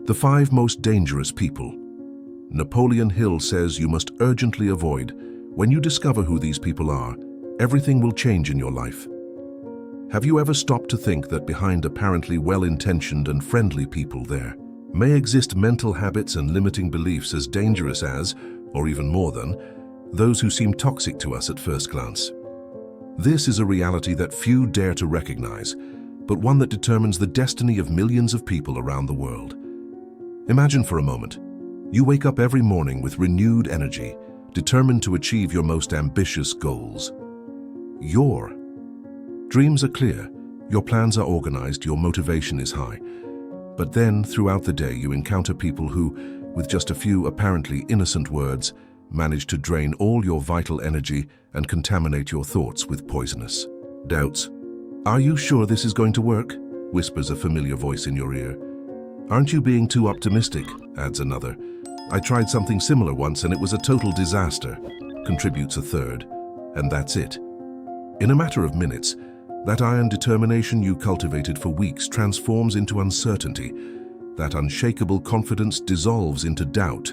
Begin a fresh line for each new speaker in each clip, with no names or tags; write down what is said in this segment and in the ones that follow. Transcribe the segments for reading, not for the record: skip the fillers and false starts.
The 5 most dangerous people. Napoleon Hill says you must urgently avoid. When you discover who these people are, everything will change in your life. Have you ever stopped to think that behind apparently well-intentioned and friendly people there may exist mental habits and limiting beliefs as dangerous as, or even more than, those who seem toxic to us at first glance? This is a reality that few dare to recognize, but one that determines the destiny of millions of people around the world. Imagine for a moment, you wake up every morning with renewed energy, determined to achieve your most ambitious goals. Your dreams are clear, your plans are organized, your motivation is high. But then, throughout the day, you encounter people who, with just a few apparently innocent words, manage to drain all your vital energy and contaminate your thoughts with poisonous doubts. "Are you sure this is going to work?" whispers a familiar voice in your ear. "Aren't you being too optimistic?" adds another. "I tried something similar once and it was a total disaster," contributes a third. And that's it. In a matter of minutes, that iron determination you cultivated for weeks transforms into uncertainty. That unshakable confidence dissolves into doubt,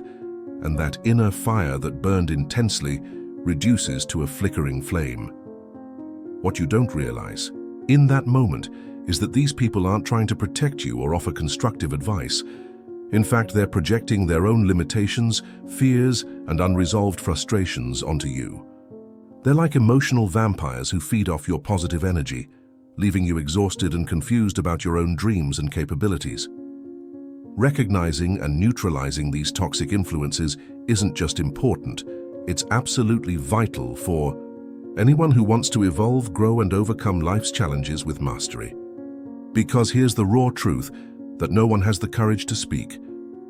and that inner fire that burned intensely reduces to a flickering flame. What you don't realize, in that moment, is that these people aren't trying to protect you or offer constructive advice. In fact, they're projecting their own limitations, fears, and unresolved frustrations onto you. They're like emotional vampires who feed off your positive energy, leaving you exhausted and confused about your own dreams and capabilities. Recognizing and neutralizing these toxic influences isn't just important, it's absolutely vital for anyone who wants to evolve, grow, and overcome life's challenges with mastery. Because here's the raw truth that no one has the courage to speak.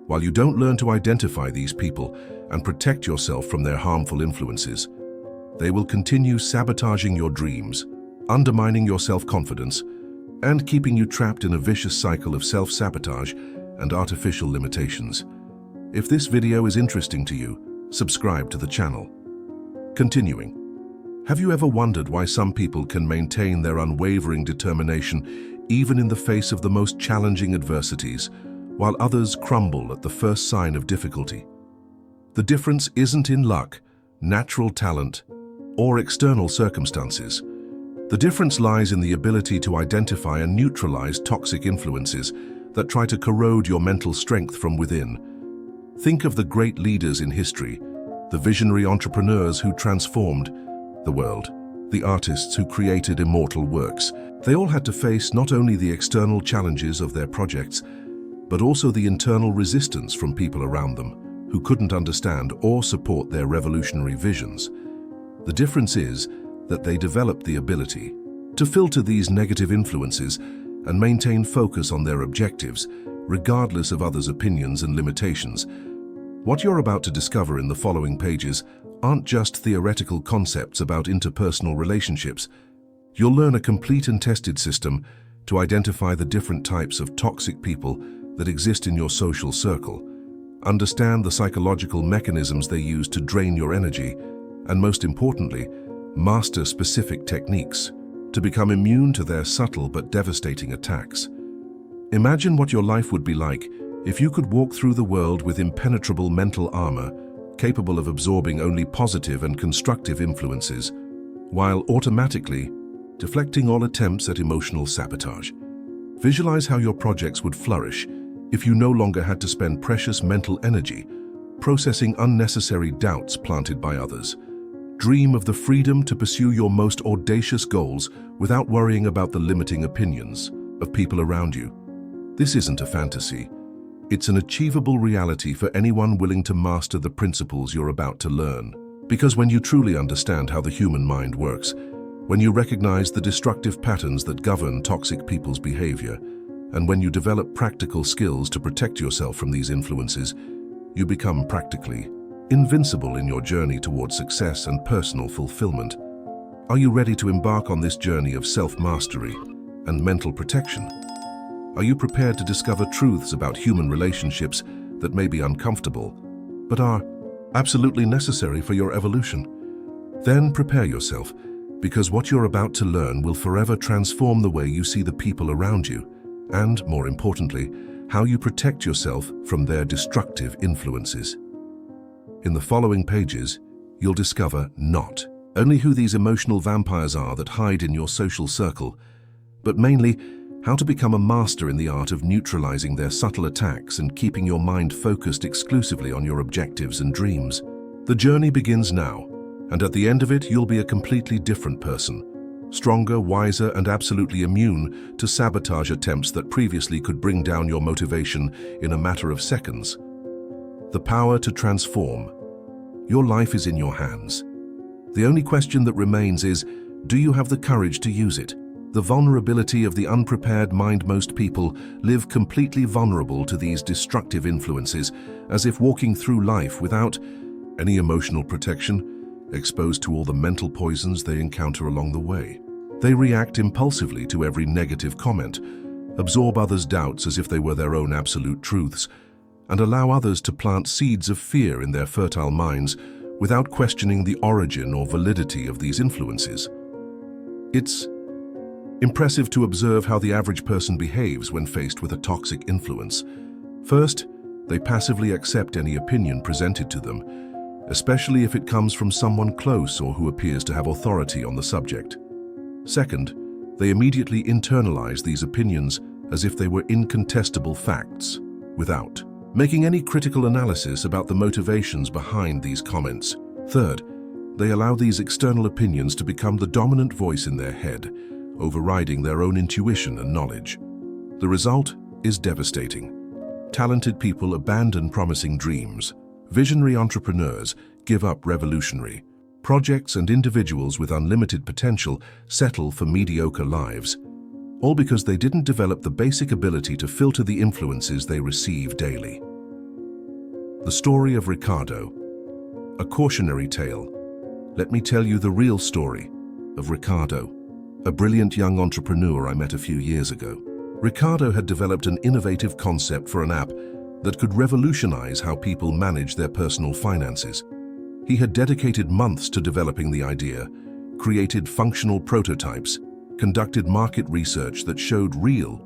While you don't learn to identify these people and protect yourself from their harmful influences, they will continue sabotaging your dreams, undermining your self-confidence, and keeping you trapped in a vicious cycle of self-sabotage and artificial limitations. If this video is interesting to you, subscribe to the channel. Continuing. Have you ever wondered why some people can maintain their unwavering determination even in the face of the most challenging adversities, while others crumble at the first sign of difficulty? The difference isn't in luck, natural talent, or external circumstances. The difference lies in the ability to identify and neutralize toxic influences that try to corrode your mental strength from within. Think of the great leaders in history, the visionary entrepreneurs who transformed the world, the artists who created immortal works. They all had to face not only the external challenges of their projects, but also the internal resistance from people around them who couldn't understand or support their revolutionary visions. The difference is that they developed the ability to filter these negative influences and maintain focus on their objectives, regardless of others' opinions and limitations. What you're about to discover in the following pages aren't just theoretical concepts about interpersonal relationships. You'll learn a complete and tested system to identify the different types of toxic people that exist in your social circle, understand the psychological mechanisms they use to drain your energy, and most importantly, master specific techniques to become immune to their subtle but devastating attacks. Imagine what your life would be like if you could walk through the world with impenetrable mental armor, capable of absorbing only positive and constructive influences, while automatically deflecting all attempts at emotional sabotage. Visualize how your projects would flourish if you no longer had to spend precious mental energy processing unnecessary doubts planted by others. Dream of the freedom to pursue your most audacious goals without worrying about the limiting opinions of people around you. This isn't a fantasy. It's an achievable reality for anyone willing to master the principles you're about to learn. Because when you truly understand how the human mind works, when you recognize the destructive patterns that govern toxic people's behavior, and when you develop practical skills to protect yourself from these influences, you become practically invincible in your journey towards success and personal fulfillment. Are you ready to embark on this journey of self-mastery and mental protection? Are you prepared to discover truths about human relationships that may be uncomfortable, but are absolutely necessary for your evolution? Then prepare yourself, because what you're about to learn will forever transform the way you see the people around you, and, more importantly, how you protect yourself from their destructive influences. In the following pages, you'll discover not only who these emotional vampires are that hide in your social circle, but mainly how to become a master in the art of neutralizing their subtle attacks and keeping your mind focused exclusively on your objectives and dreams. The journey begins now, and at the end of it, you'll be a completely different person. Stronger, wiser, and absolutely immune to sabotage attempts that previously could bring down your motivation in a matter of seconds. The power to transform. Your life is in your hands. The only question that remains is, do you have the courage to use it? The vulnerability of the unprepared mind. Most people live completely vulnerable to these destructive influences, as if walking through life without any emotional protection, exposed to all the mental poisons they encounter along the way. They react impulsively to every negative comment, absorb others' doubts as if they were their own absolute truths, and allow others to plant seeds of fear in their fertile minds without questioning the origin or validity of these influences. It's impressive to observe how the average person behaves when faced with a toxic influence. First, they passively accept any opinion presented to them, especially if it comes from someone close or who appears to have authority on the subject. Second, they immediately internalize these opinions as if they were incontestable facts, without making any critical analysis about the motivations behind these comments. Third, they allow these external opinions to become the dominant voice in their head, overriding their own intuition and knowledge. The result is devastating. Talented people abandon promising dreams. Visionary entrepreneurs give up revolutionary projects, and individuals with unlimited potential settle for mediocre lives, all because they didn't develop the basic ability to filter the influences they receive daily. The story of Ricardo, a cautionary tale. Let me tell you the real story of Ricardo, a brilliant young entrepreneur I met a few years ago. Ricardo had developed an innovative concept for an app that could revolutionize how people manage their personal finances. He had dedicated months to developing the idea, created functional prototypes, conducted market research that showed real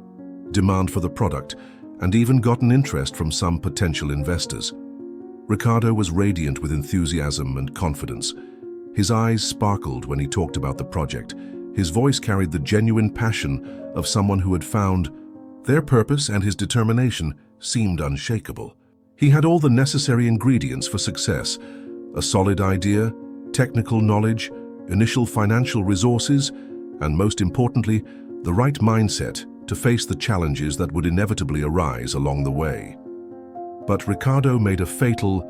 demand for the product, and even gotten interest from some potential investors. Ricardo was radiant with enthusiasm and confidence. His eyes sparkled when he talked about the project. His voice carried the genuine passion of someone who had found their purpose, and his determination seemed unshakable. He had all the necessary ingredients for success: a solid idea, technical knowledge, initial financial resources, and most importantly, the right mindset to face the challenges that would inevitably arise along the way. But Ricardo made a fatal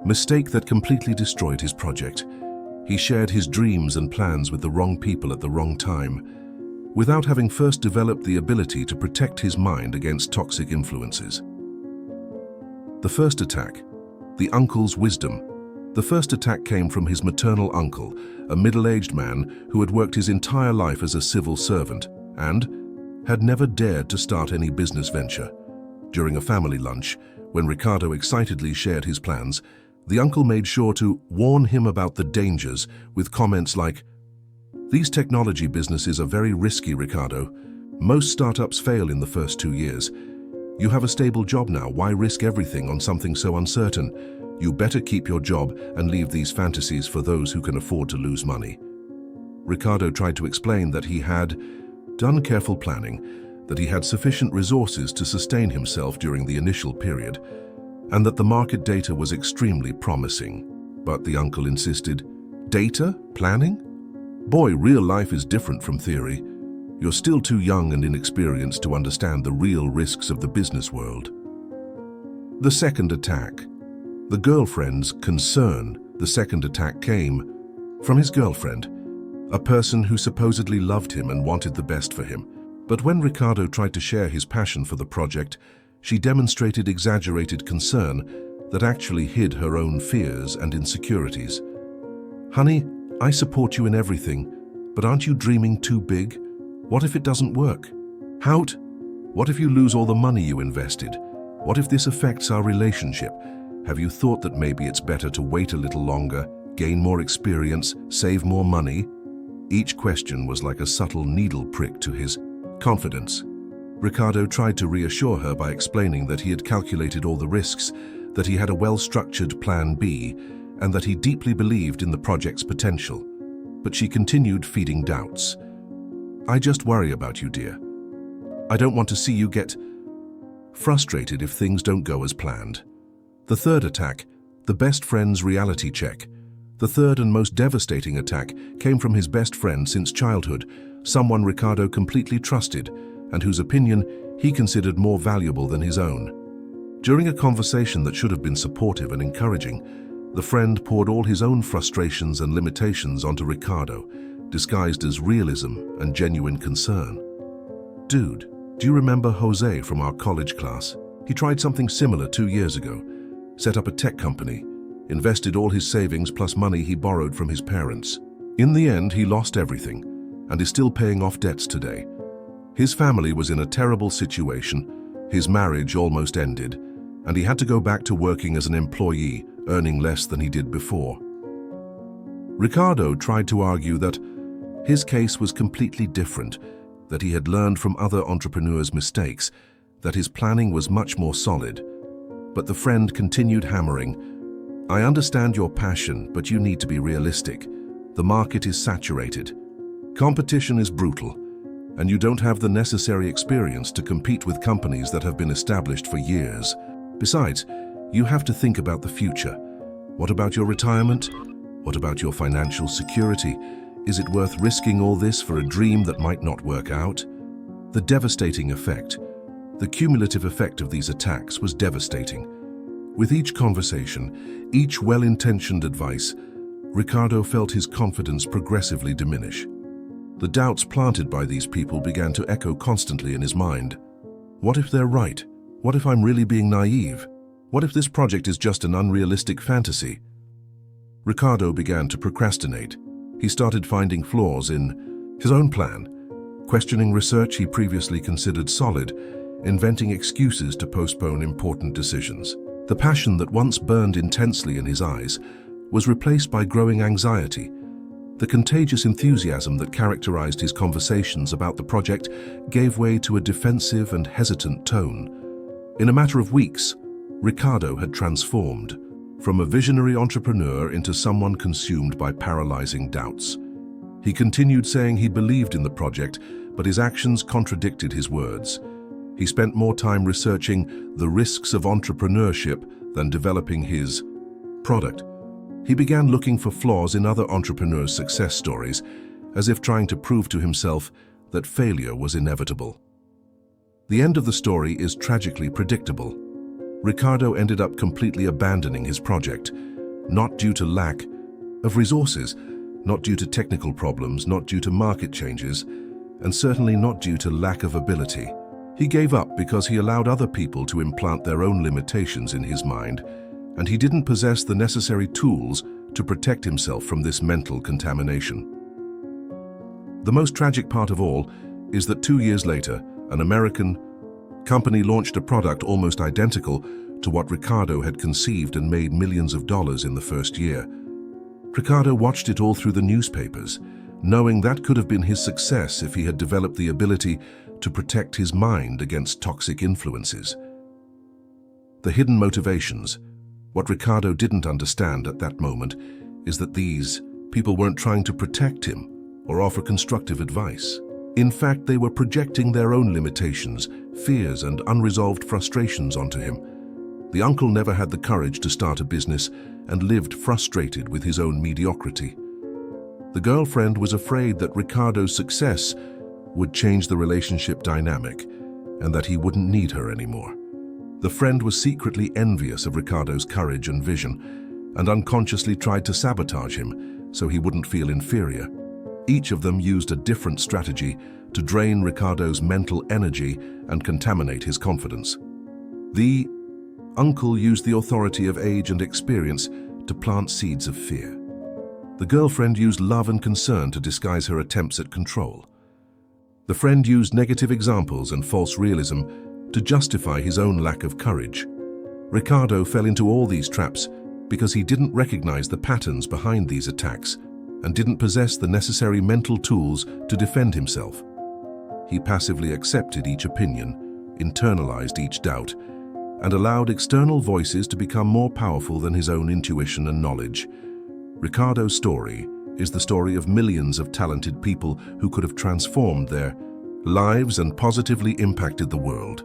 mistake that completely destroyed his project. He shared his dreams and plans with the wrong people at the wrong time, without having first developed the ability to protect his mind against toxic influences. The first attack, the uncle's wisdom. The first attack came from his maternal uncle, a middle-aged man who had worked his entire life as a civil servant and had never dared to start any business venture. During a family lunch, when Ricardo excitedly shared his plans, the uncle made sure to warn him about the dangers with comments like, "These technology businesses are very risky, Ricardo. Most startups fail in the first 2 years. You have a stable job now. Why risk everything on something so uncertain? You better keep your job and leave these fantasies for those who can afford to lose money." Ricardo tried to explain that he had done careful planning, that he had sufficient resources to sustain himself during the initial period, and that the market data was extremely promising. But the uncle insisted, "Data? Planning? Boy, real life is different from theory. You're still too young and inexperienced to understand the real risks of the business world." The second attack. The girlfriend's concern. The second attack came from his girlfriend, a person who supposedly loved him and wanted the best for him. But when Ricardo tried to share his passion for the project, she demonstrated exaggerated concern that actually hid her own fears and insecurities. "Honey, I support you in everything, but aren't you dreaming too big? What if it doesn't work? What if you lose all the money you invested? What if this affects our relationship? Have you thought that maybe it's better to wait a little longer, gain more experience, save more money?" Each question was like a subtle needle prick to his confidence. Ricardo tried to reassure her by explaining that he had calculated all the risks, that he had a well-structured plan B, and that he deeply believed in the project's potential. But she continued feeding doubts. "I just worry about you, dear. I don't want to see you get frustrated if things don't go as planned." The third attack, the best friend's reality check. The third and most devastating attack came from his best friend since childhood, someone Ricardo completely trusted and whose opinion he considered more valuable than his own. During a conversation that should have been supportive and encouraging, the friend poured all his own frustrations and limitations onto Ricardo, disguised as realism and genuine concern. "Dude, do you remember Jose from our college class? He tried something similar 2 years ago, set up a tech company, invested all his savings plus money he borrowed from his parents. In the end, he lost everything and is still paying off debts today. His family was in a terrible situation, his marriage almost ended, and he had to go back to working as an employee, earning less than he did before." Ricardo tried to argue that his case was completely different, that he had learned from other entrepreneurs' mistakes, that his planning was much more solid. But the friend continued hammering, "I understand your passion, but you need to be realistic. The market is saturated. Competition is brutal, and you don't have the necessary experience to compete with companies that have been established for years. Besides, you have to think about the future. What about your retirement? What about your financial security? Is it worth risking all this for a dream that might not work out?" The devastating effect, the cumulative effect of these attacks was devastating. With each conversation, each well-intentioned advice, Ricardo felt his confidence progressively diminish. The doubts planted by these people began to echo constantly in his mind. What if they're right? What if I'm really being naive? What if this project is just an unrealistic fantasy? Ricardo began to procrastinate. He started finding flaws in his own plan, questioning research he previously considered solid, inventing excuses to postpone important decisions. The passion that once burned intensely in his eyes was replaced by growing anxiety. The contagious enthusiasm that characterized his conversations about the project gave way to a defensive and hesitant tone. In a matter of weeks, Ricardo had transformed from a visionary entrepreneur into someone consumed by paralyzing doubts. He continued saying he believed in the project, but his actions contradicted his words. He spent more time researching the risks of entrepreneurship than developing his product. He began looking for flaws in other entrepreneurs' success stories, as if trying to prove to himself that failure was inevitable. The end of the story is tragically predictable. Ricardo ended up completely abandoning his project, not due to lack of resources, not due to technical problems, not due to market changes, and certainly not due to lack of ability. He gave up because he allowed other people to implant their own limitations in his mind, and he didn't possess the necessary tools to protect himself from this mental contamination. The most tragic part of all is that 2 years later, an American company launched a product almost identical to what Ricardo had conceived and made millions of dollars in the first year. Ricardo watched it all through the newspapers, knowing that could have been his success if he had developed the ability to protect his mind against toxic influences. The hidden motivations. What Ricardo didn't understand at that moment is that these people weren't trying to protect him or offer constructive advice. In fact, they were projecting their own limitations, fears, and unresolved frustrations onto him. The uncle never had the courage to start a business and lived frustrated with his own mediocrity. The girlfriend was afraid that Ricardo's success would change the relationship dynamic and that he wouldn't need her anymore. The friend was secretly envious of Ricardo's courage and vision and unconsciously tried to sabotage him so he wouldn't feel inferior. Each of them used a different strategy to drain Ricardo's mental energy and contaminate his confidence. The uncle used the authority of age and experience to plant seeds of fear. The girlfriend used love and concern to disguise her attempts at control. The friend used negative examples and false realism to justify his own lack of courage. Ricardo fell into all these traps because he didn't recognize the patterns behind these attacks and didn't possess the necessary mental tools to defend himself. He passively accepted each opinion, internalized each doubt, and allowed external voices to become more powerful than his own intuition and knowledge. Ricardo's story is the story of millions of talented people who could have transformed their lives and positively impacted the world,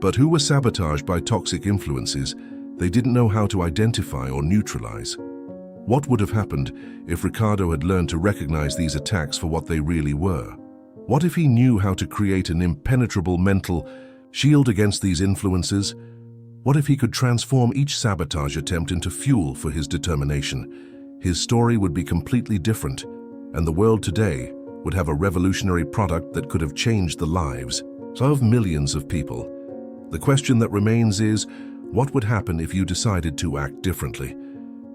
but who were sabotaged by toxic influences they didn't know how to identify or neutralize. What would have happened if Ricardo had learned to recognize these attacks for what they really were? What if he knew how to create an impenetrable mental shield against these influences? What if he could transform each sabotage attempt into fuel for his determination? His story would be completely different, and the world today would have a revolutionary product that could have changed the lives of millions of people. The question that remains is, what would happen if you decided to act differently?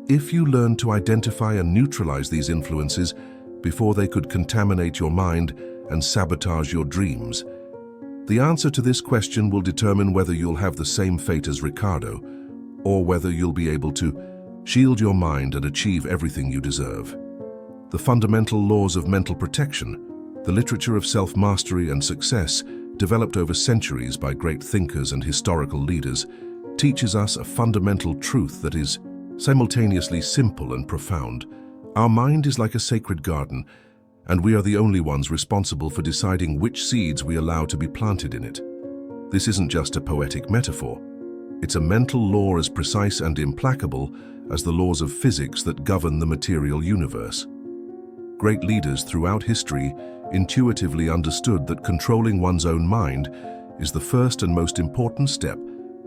If you learned to identify and neutralize these influences before they could contaminate your mind and sabotage your dreams? The answer to this question will determine whether you'll have the same fate as Ricardo, or whether you'll be able to shield your mind and achieve everything you deserve. The fundamental laws of mental protection, the literature of self-mastery and success, developed over centuries by great thinkers and historical leaders, teaches us a fundamental truth that is simultaneously simple and profound. Our mind is like a sacred garden, and we are the only ones responsible for deciding which seeds we allow to be planted in it. This isn't just a poetic metaphor. It's a mental law as precise and implacable as the laws of physics that govern the material universe. Great leaders throughout history intuitively understood that controlling one's own mind is the first and most important step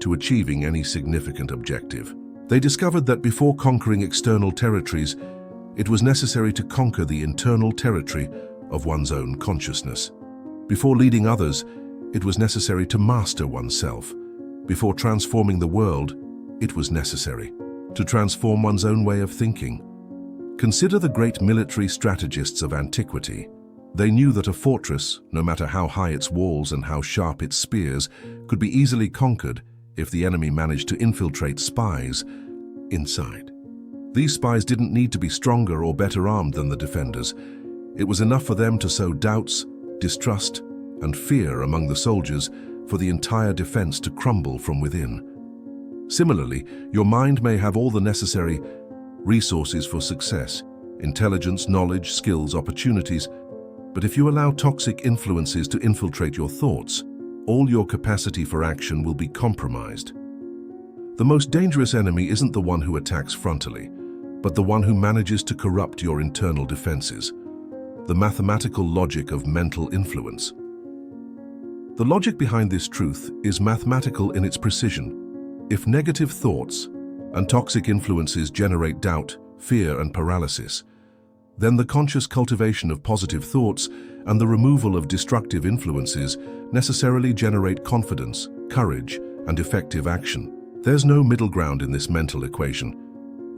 to achieving any significant objective. They discovered that before conquering external territories, it was necessary to conquer the internal territory of one's own consciousness. Before leading others, it was necessary to master oneself. Before transforming the world, it was necessary to transform one's own way of thinking. Consider the great military strategists of antiquity. They knew that a fortress, no matter how high its walls and how sharp its spears, could be easily conquered if the enemy managed to infiltrate spies inside. These spies didn't need to be stronger or better armed than the defenders. It was enough for them to sow doubts, distrust, and fear among the soldiers for the entire defense to crumble from within. Similarly, your mind may have all the necessary resources for success: intelligence, knowledge, skills, opportunities. But if you allow toxic influences to infiltrate your thoughts, all your capacity for action will be compromised. The most dangerous enemy isn't the one who attacks frontally, but the one who manages to corrupt your internal defenses. The mathematical logic of mental influence. The logic behind this truth is mathematical in its precision. If negative thoughts and toxic influences generate doubt, fear, and paralysis, then the conscious cultivation of positive thoughts and the removal of destructive influences necessarily generate confidence, courage, and effective action. There's no middle ground in this mental equation.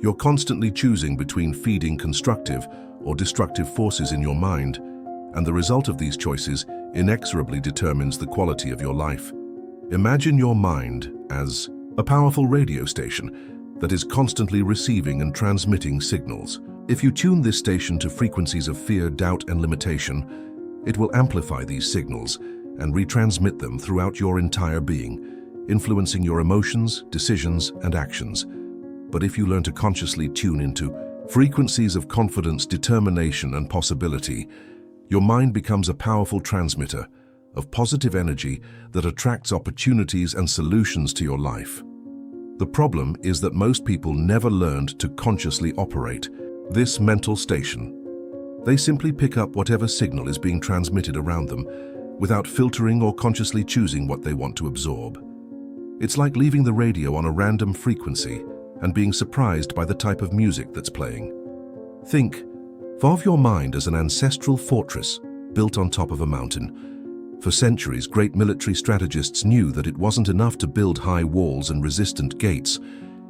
You're constantly choosing between feeding constructive or destructive forces in your mind, and the result of these choices inexorably determines the quality of your life. Imagine your mind as a powerful radio station that is constantly receiving and transmitting signals. If you tune this station to frequencies of fear, doubt, and limitation, it will amplify these signals and retransmit them throughout your entire being, influencing your emotions, decisions, and actions. But if you learn to consciously tune into frequencies of confidence, determination, and possibility, your mind becomes a powerful transmitter of positive energy that attracts opportunities and solutions to your life. The problem is that most people never learned to consciously operate this mental station. They simply pick up whatever signal is being transmitted around them without filtering or consciously choosing what they want to absorb. It's like leaving the radio on a random frequency and being surprised by the type of music that's playing. Think of your mind as an ancestral fortress built on top of a mountain. For centuries, great military strategists knew that it wasn't enough to build high walls and resistant gates.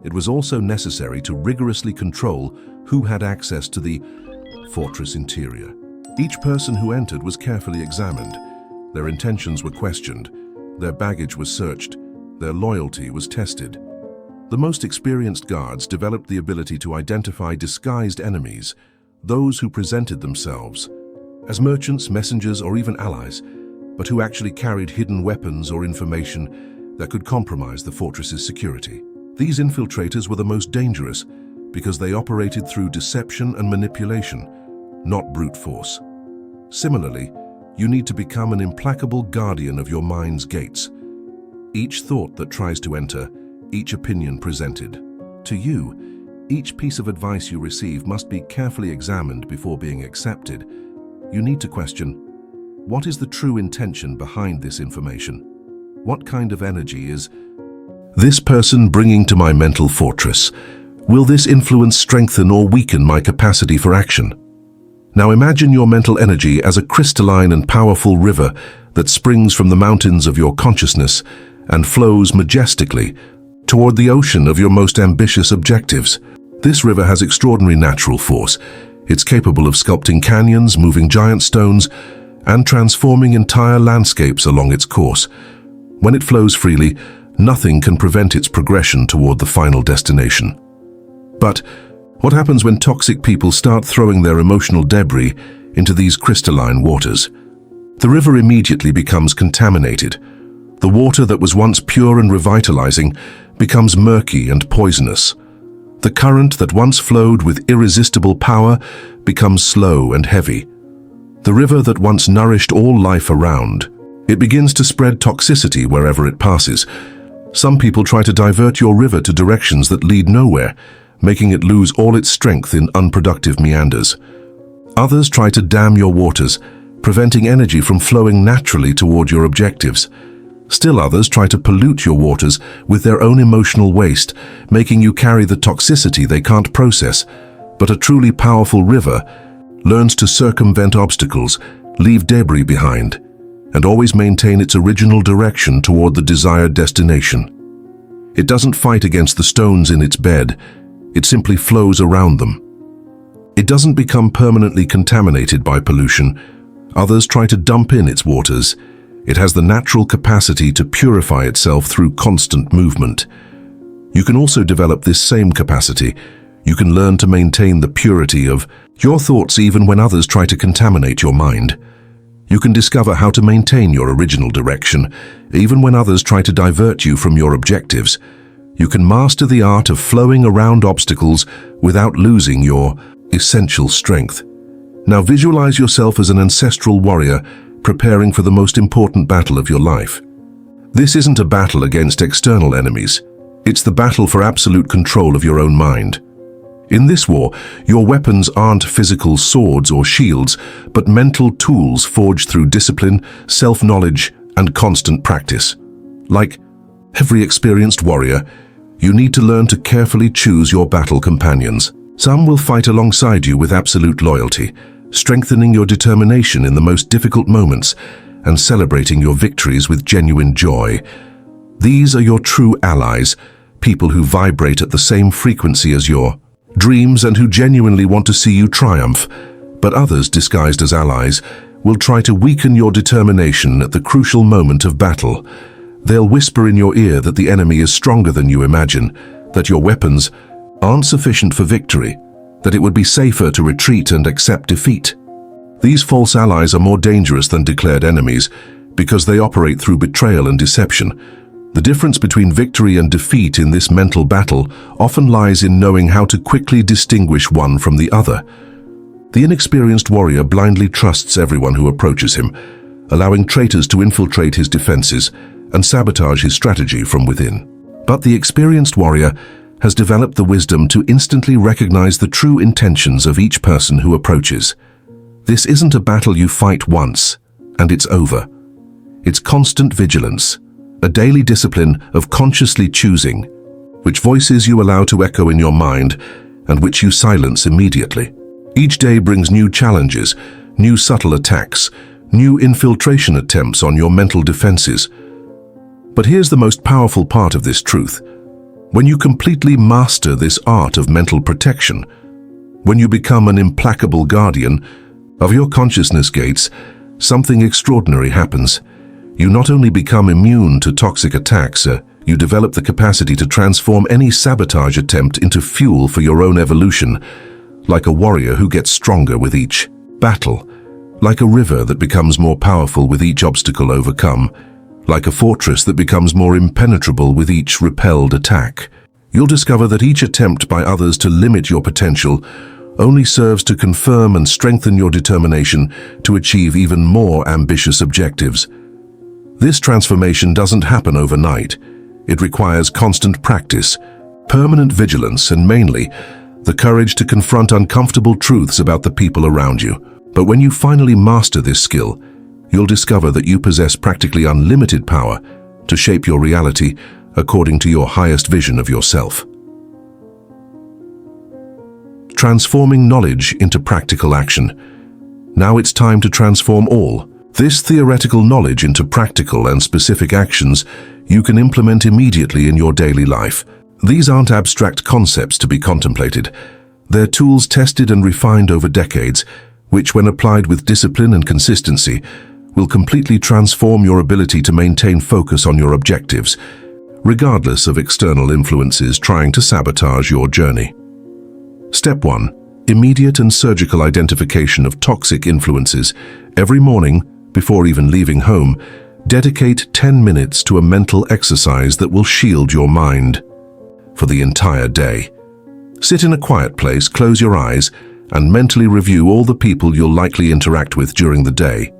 It was also necessary to rigorously control who had access to the fortress interior. Each person who entered was carefully examined. Their intentions were questioned. Their baggage was searched. Their loyalty was tested. The most experienced guards developed the ability to identify disguised enemies, those who presented themselves as merchants, messengers, or even allies. but who actually carried hidden weapons or information that could compromise the fortress's security. These infiltrators were the most dangerous because they operated through deception and manipulation, not brute force. Similarly, you need to become an implacable guardian of your mind's gates. Each thought that tries to enter, each opinion presented. To you, each piece of advice you receive must be carefully examined before being accepted. You need to question, what is the true intention behind this information? What kind of energy is this person bringing to my mental fortress? Will this influence strengthen or weaken my capacity for action? Now imagine your mental energy as a crystalline and powerful river that springs from the mountains of your consciousness and flows majestically toward the ocean of your most ambitious objectives. This river has extraordinary natural force. It's capable of sculpting canyons, moving giant stones, and transforming entire landscapes along its course. When it flows freely, nothing can prevent its progression toward the final destination. But what happens when toxic people start throwing their emotional debris into these crystalline waters? The river immediately becomes contaminated. The water that was once pure and revitalizing becomes murky and poisonous. The current that once flowed with irresistible power becomes slow and heavy. The river that once nourished all life around, it begins to spread toxicity wherever it passes. Some people try to divert your river to directions that lead nowhere, making it lose all its strength in unproductive meanders. Others try to dam your waters, preventing energy from flowing naturally toward your objectives. Still others try to pollute your waters with their own emotional waste, making you carry the toxicity they can't process. But a truly powerful river learns to circumvent obstacles, leave debris behind, and always maintain its original direction toward the desired destination. It doesn't fight against the stones in its bed, it simply flows around them. It doesn't become permanently contaminated by pollution. Others try to dump in its waters. It has the natural capacity to purify itself through constant movement. You can also develop this same capacity. You can learn to maintain the purity of your thoughts even when others try to contaminate your mind. You can discover how to maintain your original direction, even when others try to divert you from your objectives. You can master the art of flowing around obstacles without losing your essential strength. Now visualize yourself as an ancestral warrior preparing for the most important battle of your life. This isn't a battle against external enemies. It's the battle for absolute control of your own mind. In this war, your weapons aren't physical swords or shields, but mental tools forged through discipline, self-knowledge, and constant practice. Like every experienced warrior, you need to learn to carefully choose your battle companions. Some will fight alongside you with absolute loyalty, strengthening your determination in the most difficult moments and celebrating your victories with genuine joy. These are your true allies, people who vibrate at the same frequency as your dreams and who genuinely want to see you triumph. But others, disguised as allies, will try to weaken your determination at the crucial moment of battle. They'll whisper in your ear that the enemy is stronger than you imagine, that your weapons aren't sufficient for victory, that it would be safer to retreat and accept defeat. These false allies are more dangerous than declared enemies because they operate through betrayal and deception. The difference between victory and defeat in this mental battle often lies in knowing how to quickly distinguish one from the other. The inexperienced warrior blindly trusts everyone who approaches him, allowing traitors to infiltrate his defenses and sabotage his strategy from within. But the experienced warrior has developed the wisdom to instantly recognize the true intentions of each person who approaches. This isn't a battle you fight once, and it's over. It's constant vigilance, a daily discipline of consciously choosing, which voices you allow to echo in your mind and which you silence immediately. Each day brings new challenges, new subtle attacks, new infiltration attempts on your mental defenses. But here's the most powerful part of this truth. When you completely master this art of mental protection, when you become an implacable guardian of your consciousness gates, something extraordinary happens. You not only become immune to toxic attacks, you develop the capacity to transform any sabotage attempt into fuel for your own evolution, like a warrior who gets stronger with each battle, like a river that becomes more powerful with each obstacle overcome, like a fortress that becomes more impenetrable with each repelled attack. You'll discover that each attempt by others to limit your potential only serves to confirm and strengthen your determination to achieve even more ambitious objectives. This transformation doesn't happen overnight. It requires constant practice, permanent vigilance, and mainly, the courage to confront uncomfortable truths about the people around you. But when you finally master this skill, you'll discover that you possess practically unlimited power to shape your reality according to your highest vision of yourself. Transforming knowledge into practical action. Now it's time to transform all this theoretical knowledge into practical and specific actions you can implement immediately in your daily life. These aren't abstract concepts to be contemplated. They're tools tested and refined over decades, which, when applied with discipline and consistency, will completely transform your ability to maintain focus on your objectives, regardless of external influences trying to sabotage your journey. Step 1. Immediate and surgical identification of toxic influences. Every morning, before even leaving home, dedicate 10 minutes to a mental exercise that will shield your mind for the entire day. Sit in a quiet place, close your eyes, and mentally review all the people you'll likely interact with during the day.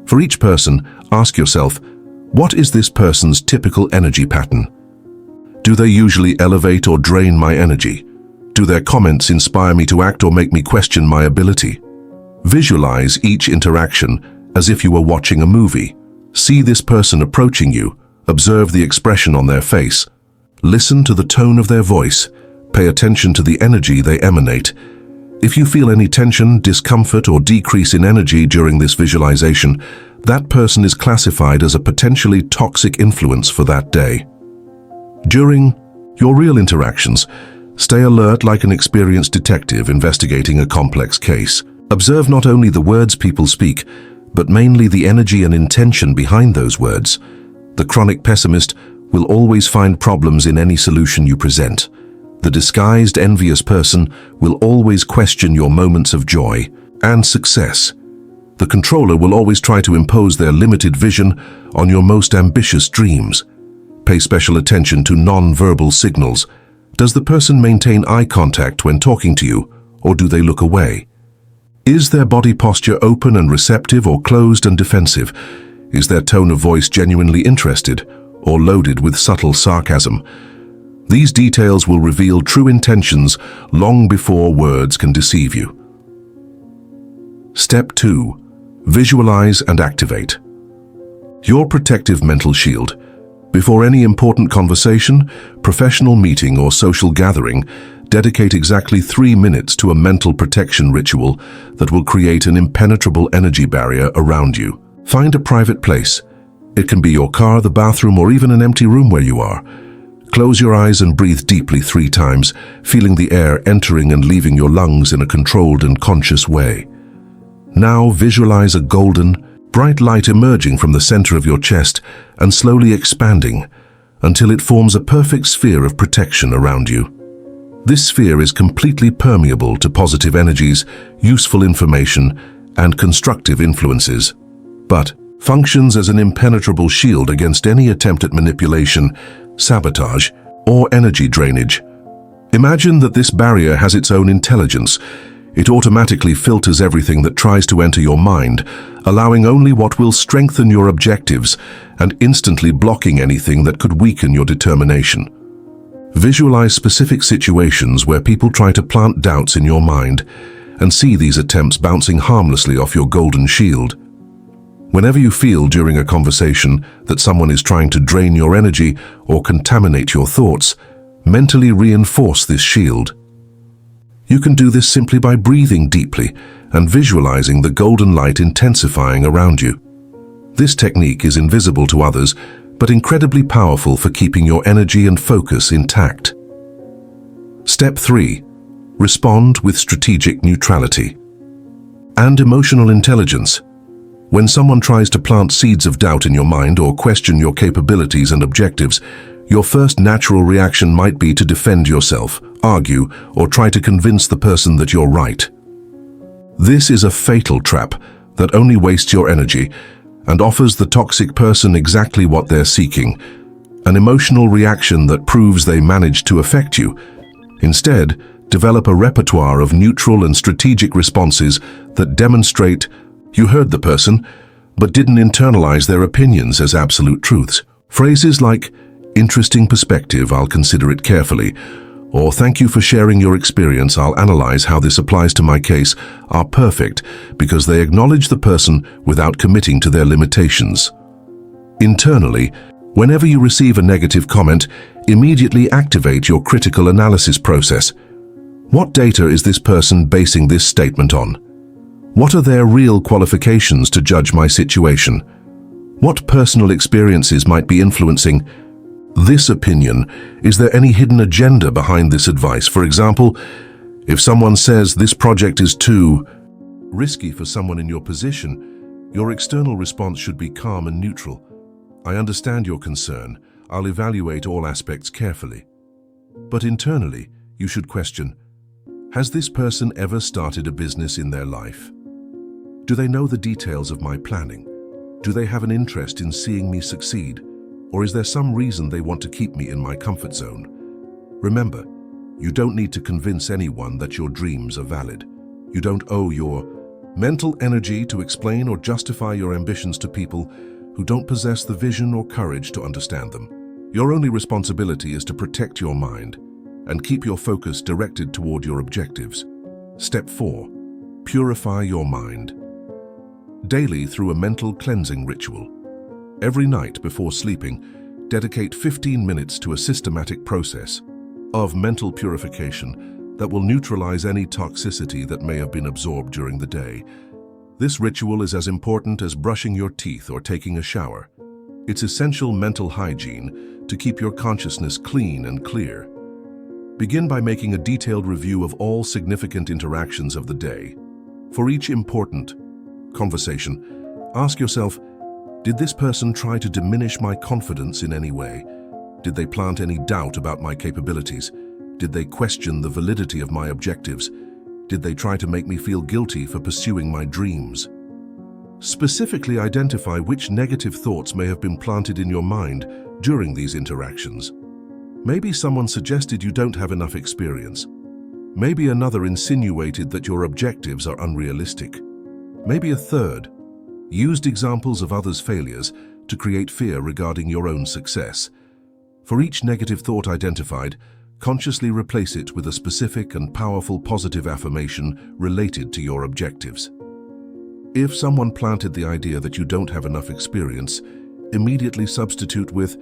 For each person, ask yourself, what is this person's typical energy pattern? Do they usually elevate or drain my energy? Do their comments inspire me to act or make me question my ability? Visualize each interaction as if you were watching a movie. See this person approaching you, observe the expression on their face, listen to the tone of their voice, pay attention to the energy they emanate. If you feel any tension, discomfort, or decrease in energy during this visualization, that person is classified as a potentially toxic influence for that day. During your real interactions, stay alert like an experienced detective investigating a complex case. Observe not only the words people speak, but mainly the energy and intention behind those words. The chronic pessimist will always find problems in any solution you present. The disguised envious person will always question your moments of joy and success. The controller will always try to impose their limited vision on your most ambitious dreams. Pay special attention to non-verbal signals. Does the person maintain eye contact when talking to you, or do they look away? Is their body posture open and receptive or closed and defensive? Is their tone of voice genuinely interested or loaded with subtle sarcasm? These details will reveal true intentions long before words can deceive you. Step 2. Visualize and activate your protective mental shield. Before any important conversation, professional meeting, or social gathering, dedicate exactly 3 minutes to a mental protection ritual that will create an impenetrable energy barrier around you. Find a private place. It can be your car, the bathroom, or even an empty room where you are. Close your eyes and breathe deeply 3 times, feeling the air entering and leaving your lungs in a controlled and conscious way. Now visualize a golden, bright light emerging from the center of your chest and slowly expanding until it forms a perfect sphere of protection around you. This sphere is completely permeable to positive energies, useful information, and constructive influences, but functions as an impenetrable shield against any attempt at manipulation, sabotage, or energy drainage. Imagine that this barrier has its own intelligence. It automatically filters everything that tries to enter your mind, allowing only what will strengthen your objectives and instantly blocking anything that could weaken your determination. Visualize specific situations where people try to plant doubts in your mind and see these attempts bouncing harmlessly off your golden shield. Whenever you feel during a conversation that someone is trying to drain your energy or contaminate your thoughts, mentally reinforce this shield. You can do this simply by breathing deeply and visualizing the golden light intensifying around you. This technique is invisible to others, but incredibly powerful for keeping your energy and focus intact. Step 3. Respond with strategic neutrality and emotional intelligence. When someone tries to plant seeds of doubt in your mind or question your capabilities and objectives, your first natural reaction might be to defend yourself, argue, or try to convince the person that you're right. This is a fatal trap that only wastes your energy and offers the toxic person exactly what they're seeking, an emotional reaction that proves they managed to affect you. Instead, develop a repertoire of neutral and strategic responses that demonstrate you heard the person, but didn't internalize their opinions as absolute truths. Phrases like, "Interesting perspective, I'll consider it carefully," or "Thank you for sharing your experience, I'll analyze how this applies to my case," are perfect because they acknowledge the person without committing to their limitations. Internally, whenever you receive a negative comment, immediately activate your critical analysis process. What data is this person basing this statement on? What are their real qualifications to judge my situation? What personal experiences might be influencing this opinion? Is there any hidden agenda behind this advice? For example, if someone says this project is too risky for someone in your position, your external response should be calm and neutral. "I understand your concern. I'll evaluate all aspects carefully." But internally, you should question, has this person ever started a business in their life? Do they know the details of my planning? Do they have an interest in seeing me succeed? Or is there some reason they want to keep me in my comfort zone? Remember, you don't need to convince anyone that your dreams are valid. You don't owe your mental energy to explain or justify your ambitions to people who don't possess the vision or courage to understand them. Your only responsibility is to protect your mind and keep your focus directed toward your objectives. Step 4. Purify your mind. Daily through a mental cleansing ritual. Every night before sleeping, dedicate 15 minutes to a systematic process of mental purification that will neutralize any toxicity that may have been absorbed during the day. This ritual is as important as brushing your teeth or taking a shower. It's essential mental hygiene to keep your consciousness clean and clear. Begin by making a detailed review of all significant interactions of the day. For each important conversation, ask yourself, did this person try to diminish my confidence in any way? Did they plant any doubt about my capabilities? Did they question the validity of my objectives? Did they try to make me feel guilty for pursuing my dreams? Specifically identify which negative thoughts may have been planted in your mind during these interactions. Maybe someone suggested you don't have enough experience. Maybe another insinuated that your objectives are unrealistic. Maybe a third used examples of others' failures to create fear regarding your own success. For each negative thought identified, consciously replace it with a specific and powerful positive affirmation related to your objectives. If someone planted the idea that you don't have enough experience, immediately substitute with,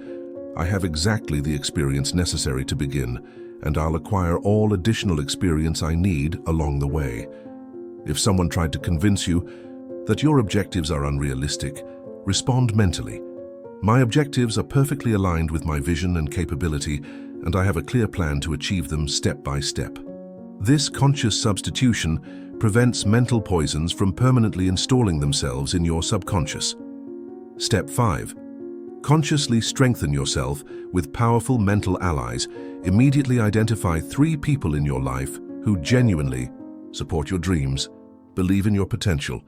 "I have exactly the experience necessary to begin, and I'll acquire all additional experience I need along the way." If someone tried to convince you that your objectives are unrealistic, respond mentally, "My objectives are perfectly aligned with my vision and capability, and I have a clear plan to achieve them step by step." This conscious substitution prevents mental poisons from permanently installing themselves in your subconscious. Step 5. Consciously strengthen yourself with powerful mental allies. Immediately identify 3 people in your life who genuinely support your dreams, believe in your potential,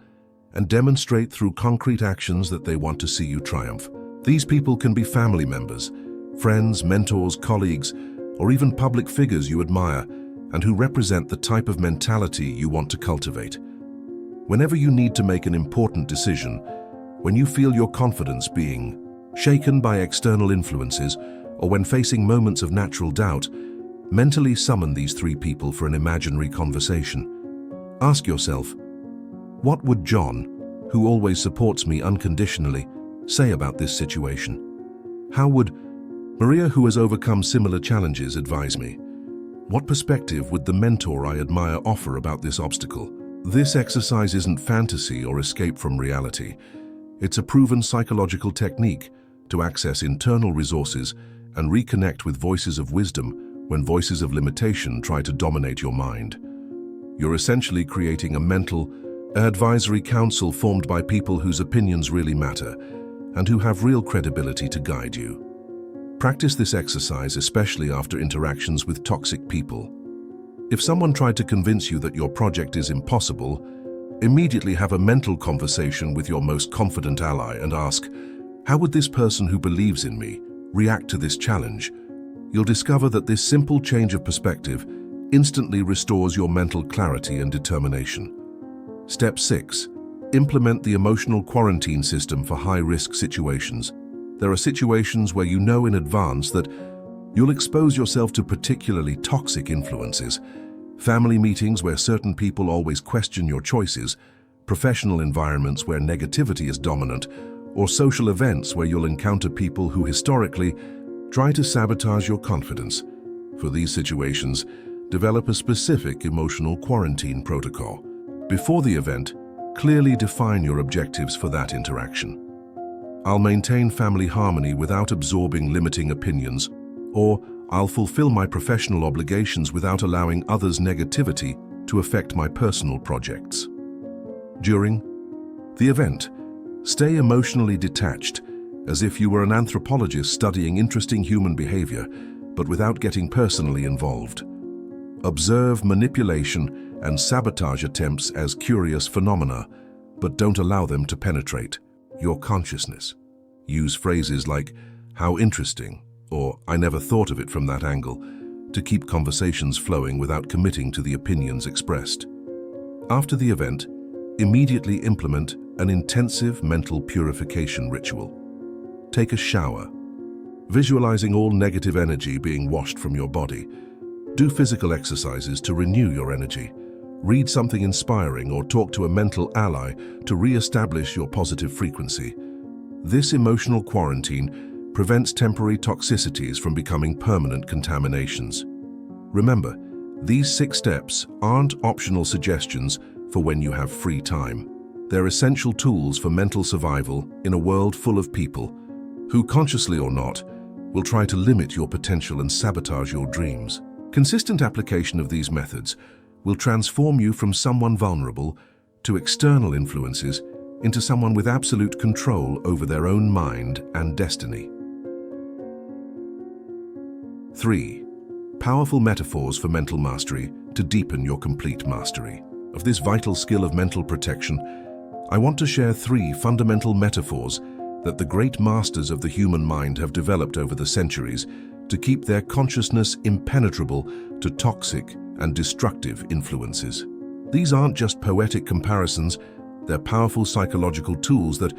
and demonstrate through concrete actions that they want to see you triumph. These people can be family members, friends, mentors, colleagues, or even public figures you admire and who represent the type of mentality you want to cultivate. Whenever you need to make an important decision, when you feel your confidence being shaken by external influences, or when facing moments of natural doubt, mentally summon these 3 people for an imaginary conversation. Ask yourself, what would John, who always supports me unconditionally, say about this situation? How would Maria, who has overcome similar challenges, advise me? What perspective would the mentor I admire offer about this obstacle? This exercise isn't fantasy or escape from reality. It's a proven psychological technique to access internal resources and reconnect with voices of wisdom when voices of limitation try to dominate your mind. You're essentially creating a mental advisory council formed by people whose opinions really matter and who have real credibility to guide you. Practice this exercise especially after interactions with toxic people. If someone tried to convince you that your project is impossible, Immediately have a mental conversation with your most confident ally and ask, how would this person who believes in me react to this challenge? You'll discover that this simple change of perspective instantly restores your mental clarity and determination. Step 6. Implement the emotional quarantine system for high-risk situations. There are situations where you know in advance that you'll expose yourself to particularly toxic influences. Family meetings where certain people always question your choices, professional environments where negativity is dominant, or social events where you'll encounter people who historically try to sabotage your confidence. For these situations, develop a specific emotional quarantine protocol. Before the event, clearly define your objectives for that interaction. I'll maintain family harmony without absorbing limiting opinions, or I'll fulfill my professional obligations without allowing others' negativity to affect my personal projects. During the event, stay emotionally detached, as if you were an anthropologist studying interesting human behavior, but without getting personally involved. Observe manipulation and sabotage attempts as curious phenomena, but don't allow them to penetrate your consciousness. Use phrases like, "How interesting," or "I never thought of it from that angle," to keep conversations flowing without committing to the opinions expressed. After the event, immediately implement an intensive mental purification ritual. Take a shower, visualizing all negative energy being washed from your body. Do physical exercises to renew your energy. Read something inspiring or talk to a mental ally to re-establish your positive frequency. This emotional quarantine prevents temporary toxicities from becoming permanent contaminations. Remember, these 6 steps aren't optional suggestions for when you have free time. They're essential tools for mental survival in a world full of people who, consciously or not, will try to limit your potential and sabotage your dreams. Consistent application of these methods will transform you from someone vulnerable to external influences into someone with absolute control over their own mind and destiny. 3. Powerful metaphors for mental mastery to deepen your complete mastery. Of this vital skill of mental protection, I want to share 3 fundamental metaphors that the great masters of the human mind have developed over the centuries to keep their consciousness impenetrable to toxic and destructive influences. These aren't just poetic comparisons, they're powerful psychological tools that,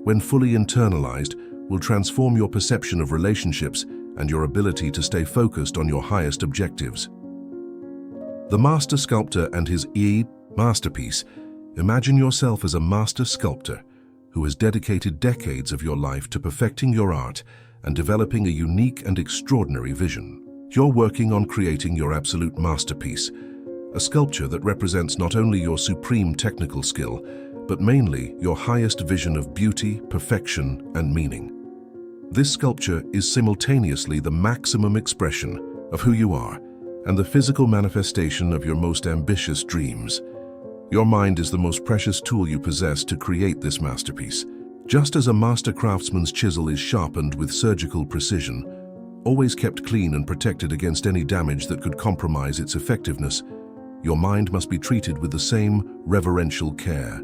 when fully internalized, will transform your perception of relationships and your ability to stay focused on your highest objectives. The master sculptor and his masterpiece. Imagine yourself as a master sculptor who has dedicated decades of your life to perfecting your art and developing a unique and extraordinary vision. You're working on creating your absolute masterpiece, a sculpture that represents not only your supreme technical skill, but mainly your highest vision of beauty, perfection, and meaning. This sculpture is simultaneously the maximum expression of who you are and the physical manifestation of your most ambitious dreams. Your mind is the most precious tool you possess to create this masterpiece. Just as a master craftsman's chisel is sharpened with surgical precision, always kept clean and protected against any damage that could compromise its effectiveness, your mind must be treated with the same reverential care.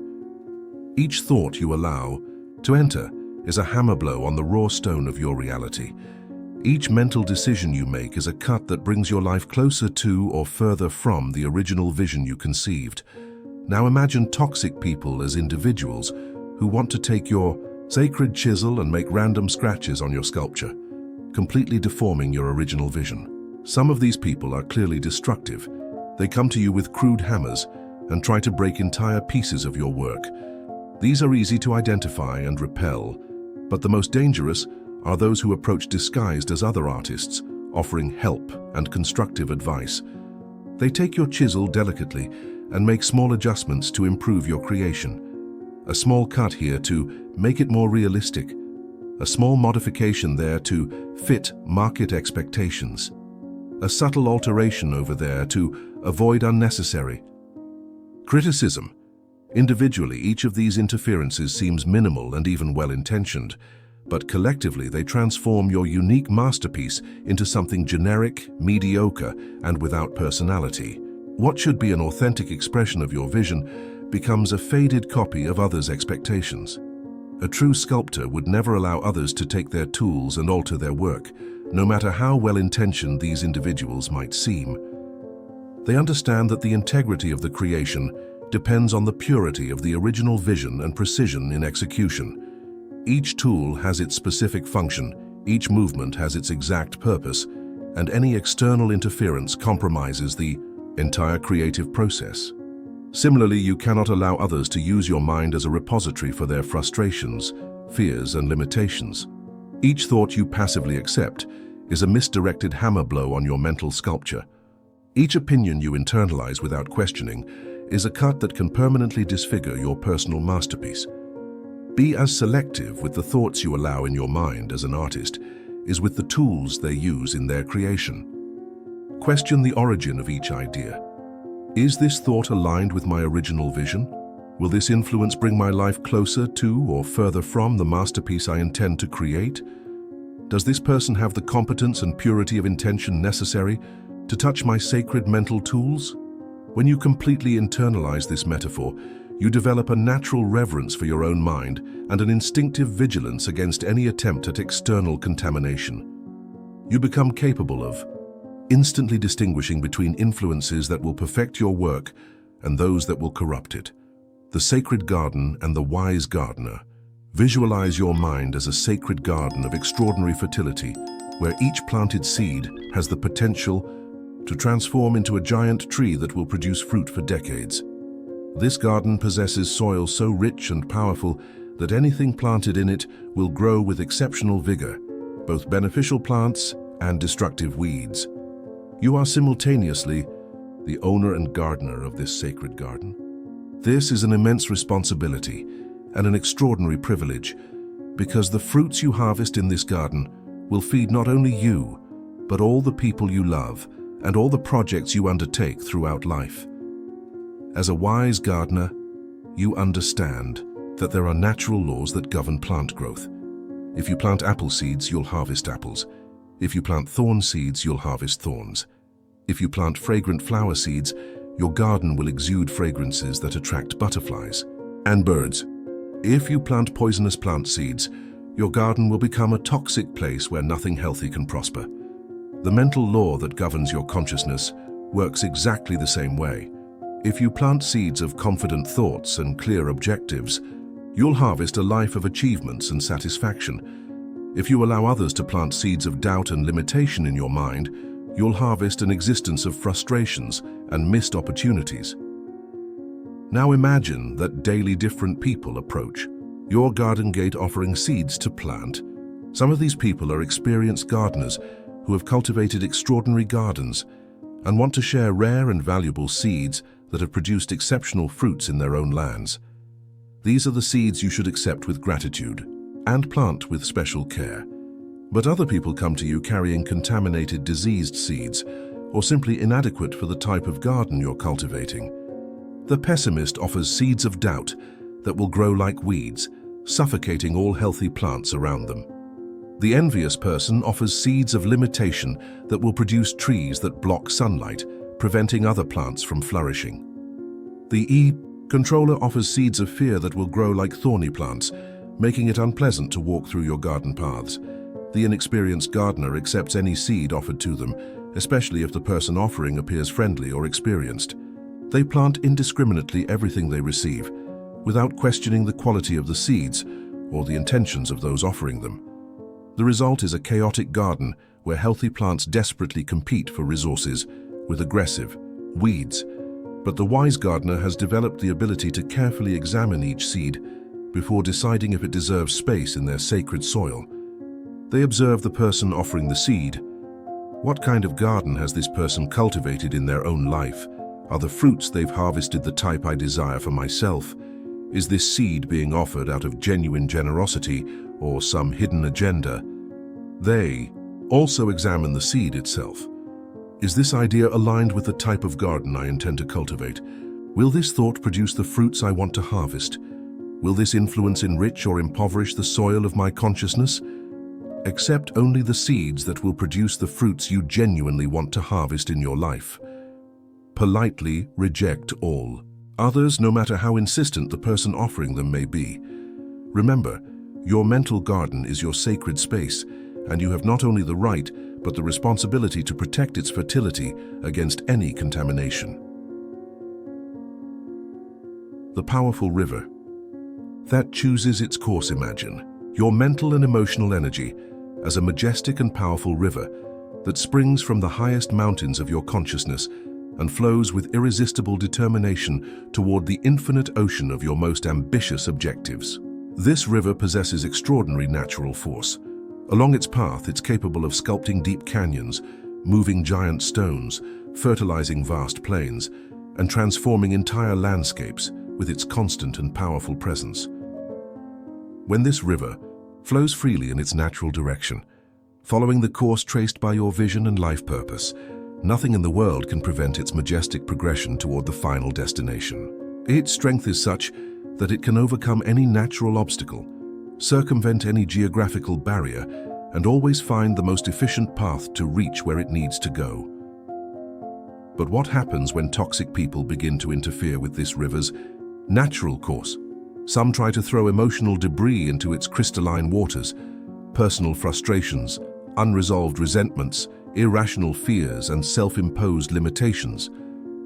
Each thought you allow to enter is a hammer blow on the raw stone of your reality. Each mental decision you make is a cut that brings your life closer to or further from the original vision you conceived. Now imagine toxic people as individuals who want to take your sacred chisel and make random scratches on your sculpture, completely deforming your original vision. Some of these people are clearly destructive. They come to you with crude hammers and try to break entire pieces of your work. These are easy to identify and repel, but the most dangerous are those who approach disguised as other artists, offering help and constructive advice. They take your chisel delicately and make small adjustments to improve your creation. A small cut here to make it more realistic. A small modification there to fit market expectations. A subtle alteration over there to avoid unnecessary criticism. Individually, each of these interferences seems minimal and even well-intentioned, but collectively they transform your unique masterpiece into something generic, mediocre, and without personality. What should be an authentic expression of your vision becomes a faded copy of others' expectations. A true sculptor would never allow others to take their tools and alter their work, no matter how well-intentioned these individuals might seem. They understand that the integrity of the creation depends on the purity of the original vision and precision in execution. Each tool has its specific function, each movement has its exact purpose, and any external interference compromises the entire creative process. Similarly, you cannot allow others to use your mind as a repository for their frustrations, fears, and limitations. Each thought you passively accept is a misdirected hammer blow on your mental sculpture. Each opinion you internalize without questioning is a cut that can permanently disfigure your personal masterpiece. Be as selective with the thoughts you allow in your mind as an artist is with the tools they use in their creation. Question the origin of each idea. Is this thought aligned with my original vision? Will this influence bring my life closer to or further from the masterpiece I intend to create? Does this person have the competence and purity of intention necessary to touch my sacred mental tools? When you completely internalize this metaphor, you develop a natural reverence for your own mind and an instinctive vigilance against any attempt at external contamination. You become capable of instantly distinguishing between influences that will perfect your work and those that will corrupt it. The sacred garden and the wise gardener. Visualize your mind as a sacred garden of extraordinary fertility, where each planted seed has the potential to transform into a giant tree that will produce fruit for decades. This garden possesses soil so rich and powerful that anything planted in it will grow with exceptional vigor, both beneficial plants and destructive weeds. You are simultaneously the owner and gardener of this sacred garden. This is an immense responsibility and an extraordinary privilege, because the fruits you harvest in this garden will feed not only you, but all the people you love and all the projects you undertake throughout life. As a wise gardener, you understand that there are natural laws that govern plant growth. If you plant apple seeds, you'll harvest apples. If you plant thorn seeds, you'll harvest thorns. If you plant fragrant flower seeds, your garden will exude fragrances that attract butterflies and birds. If you plant poisonous plant seeds, your garden will become a toxic place where nothing healthy can prosper. The mental law that governs your consciousness works exactly the same way. If you plant seeds of confident thoughts and clear objectives, you'll harvest a life of achievements and satisfaction. If you allow others to plant seeds of doubt and limitation in your mind, you'll harvest an existence of frustrations and missed opportunities. Now imagine that daily different people approach your garden gate offering seeds to plant. Some of these people are experienced gardeners who have cultivated extraordinary gardens and want to share rare and valuable seeds that have produced exceptional fruits in their own lands. These are the seeds you should accept with gratitude and plant with special care. But other people come to you carrying contaminated, diseased seeds, or simply inadequate for the type of garden you're cultivating. The pessimist offers seeds of doubt that will grow like weeds, suffocating all healthy plants around them. The envious person offers seeds of limitation that will produce trees that block sunlight, preventing other plants from flourishing. The E-controller offers seeds of fear that will grow like thorny plants, making it unpleasant to walk through your garden paths. The inexperienced gardener accepts any seed offered to them, especially if the person offering appears friendly or experienced. They plant indiscriminately everything they receive, without questioning the quality of the seeds or the intentions of those offering them. The result is a chaotic garden where healthy plants desperately compete for resources with aggressive weeds. But the wise gardener has developed the ability to carefully examine each seed before deciding if it deserves space in their sacred soil. They observe the person offering the seed. What kind of garden has this person cultivated in their own life? Are the fruits they've harvested the type I desire for myself? Is this seed being offered out of genuine generosity or some hidden agenda? They also examine the seed itself. Is this idea aligned with the type of garden I intend to cultivate? Will this thought produce the fruits I want to harvest? Will this influence enrich or impoverish the soil of my consciousness? Accept only the seeds that will produce the fruits you genuinely want to harvest in your life. Politely reject all. Others, no matter how insistent the person offering them may be. Remember, your mental garden is your sacred space, and you have not only the right, but the responsibility to protect its fertility against any contamination. The powerful river that chooses its course. Imagine your mental and emotional energy as a majestic and powerful river that springs from the highest mountains of your consciousness and flows with irresistible determination toward the infinite ocean of your most ambitious objectives. This river possesses extraordinary natural force. Along its path, it's capable of sculpting deep canyons, moving giant stones, fertilizing vast plains, and transforming entire landscapes with its constant and powerful presence. When this river flows freely in its natural direction, following the course traced by your vision and life purpose, nothing in the world can prevent its majestic progression toward the final destination. Its strength is such that it can overcome any natural obstacle, circumvent any geographical barrier, and always find the most efficient path to reach where it needs to go. But what happens when toxic people begin to interfere with this river's natural course? Some try to throw emotional debris into its crystalline waters, personal frustrations, unresolved resentments, irrational fears, and self-imposed limitations.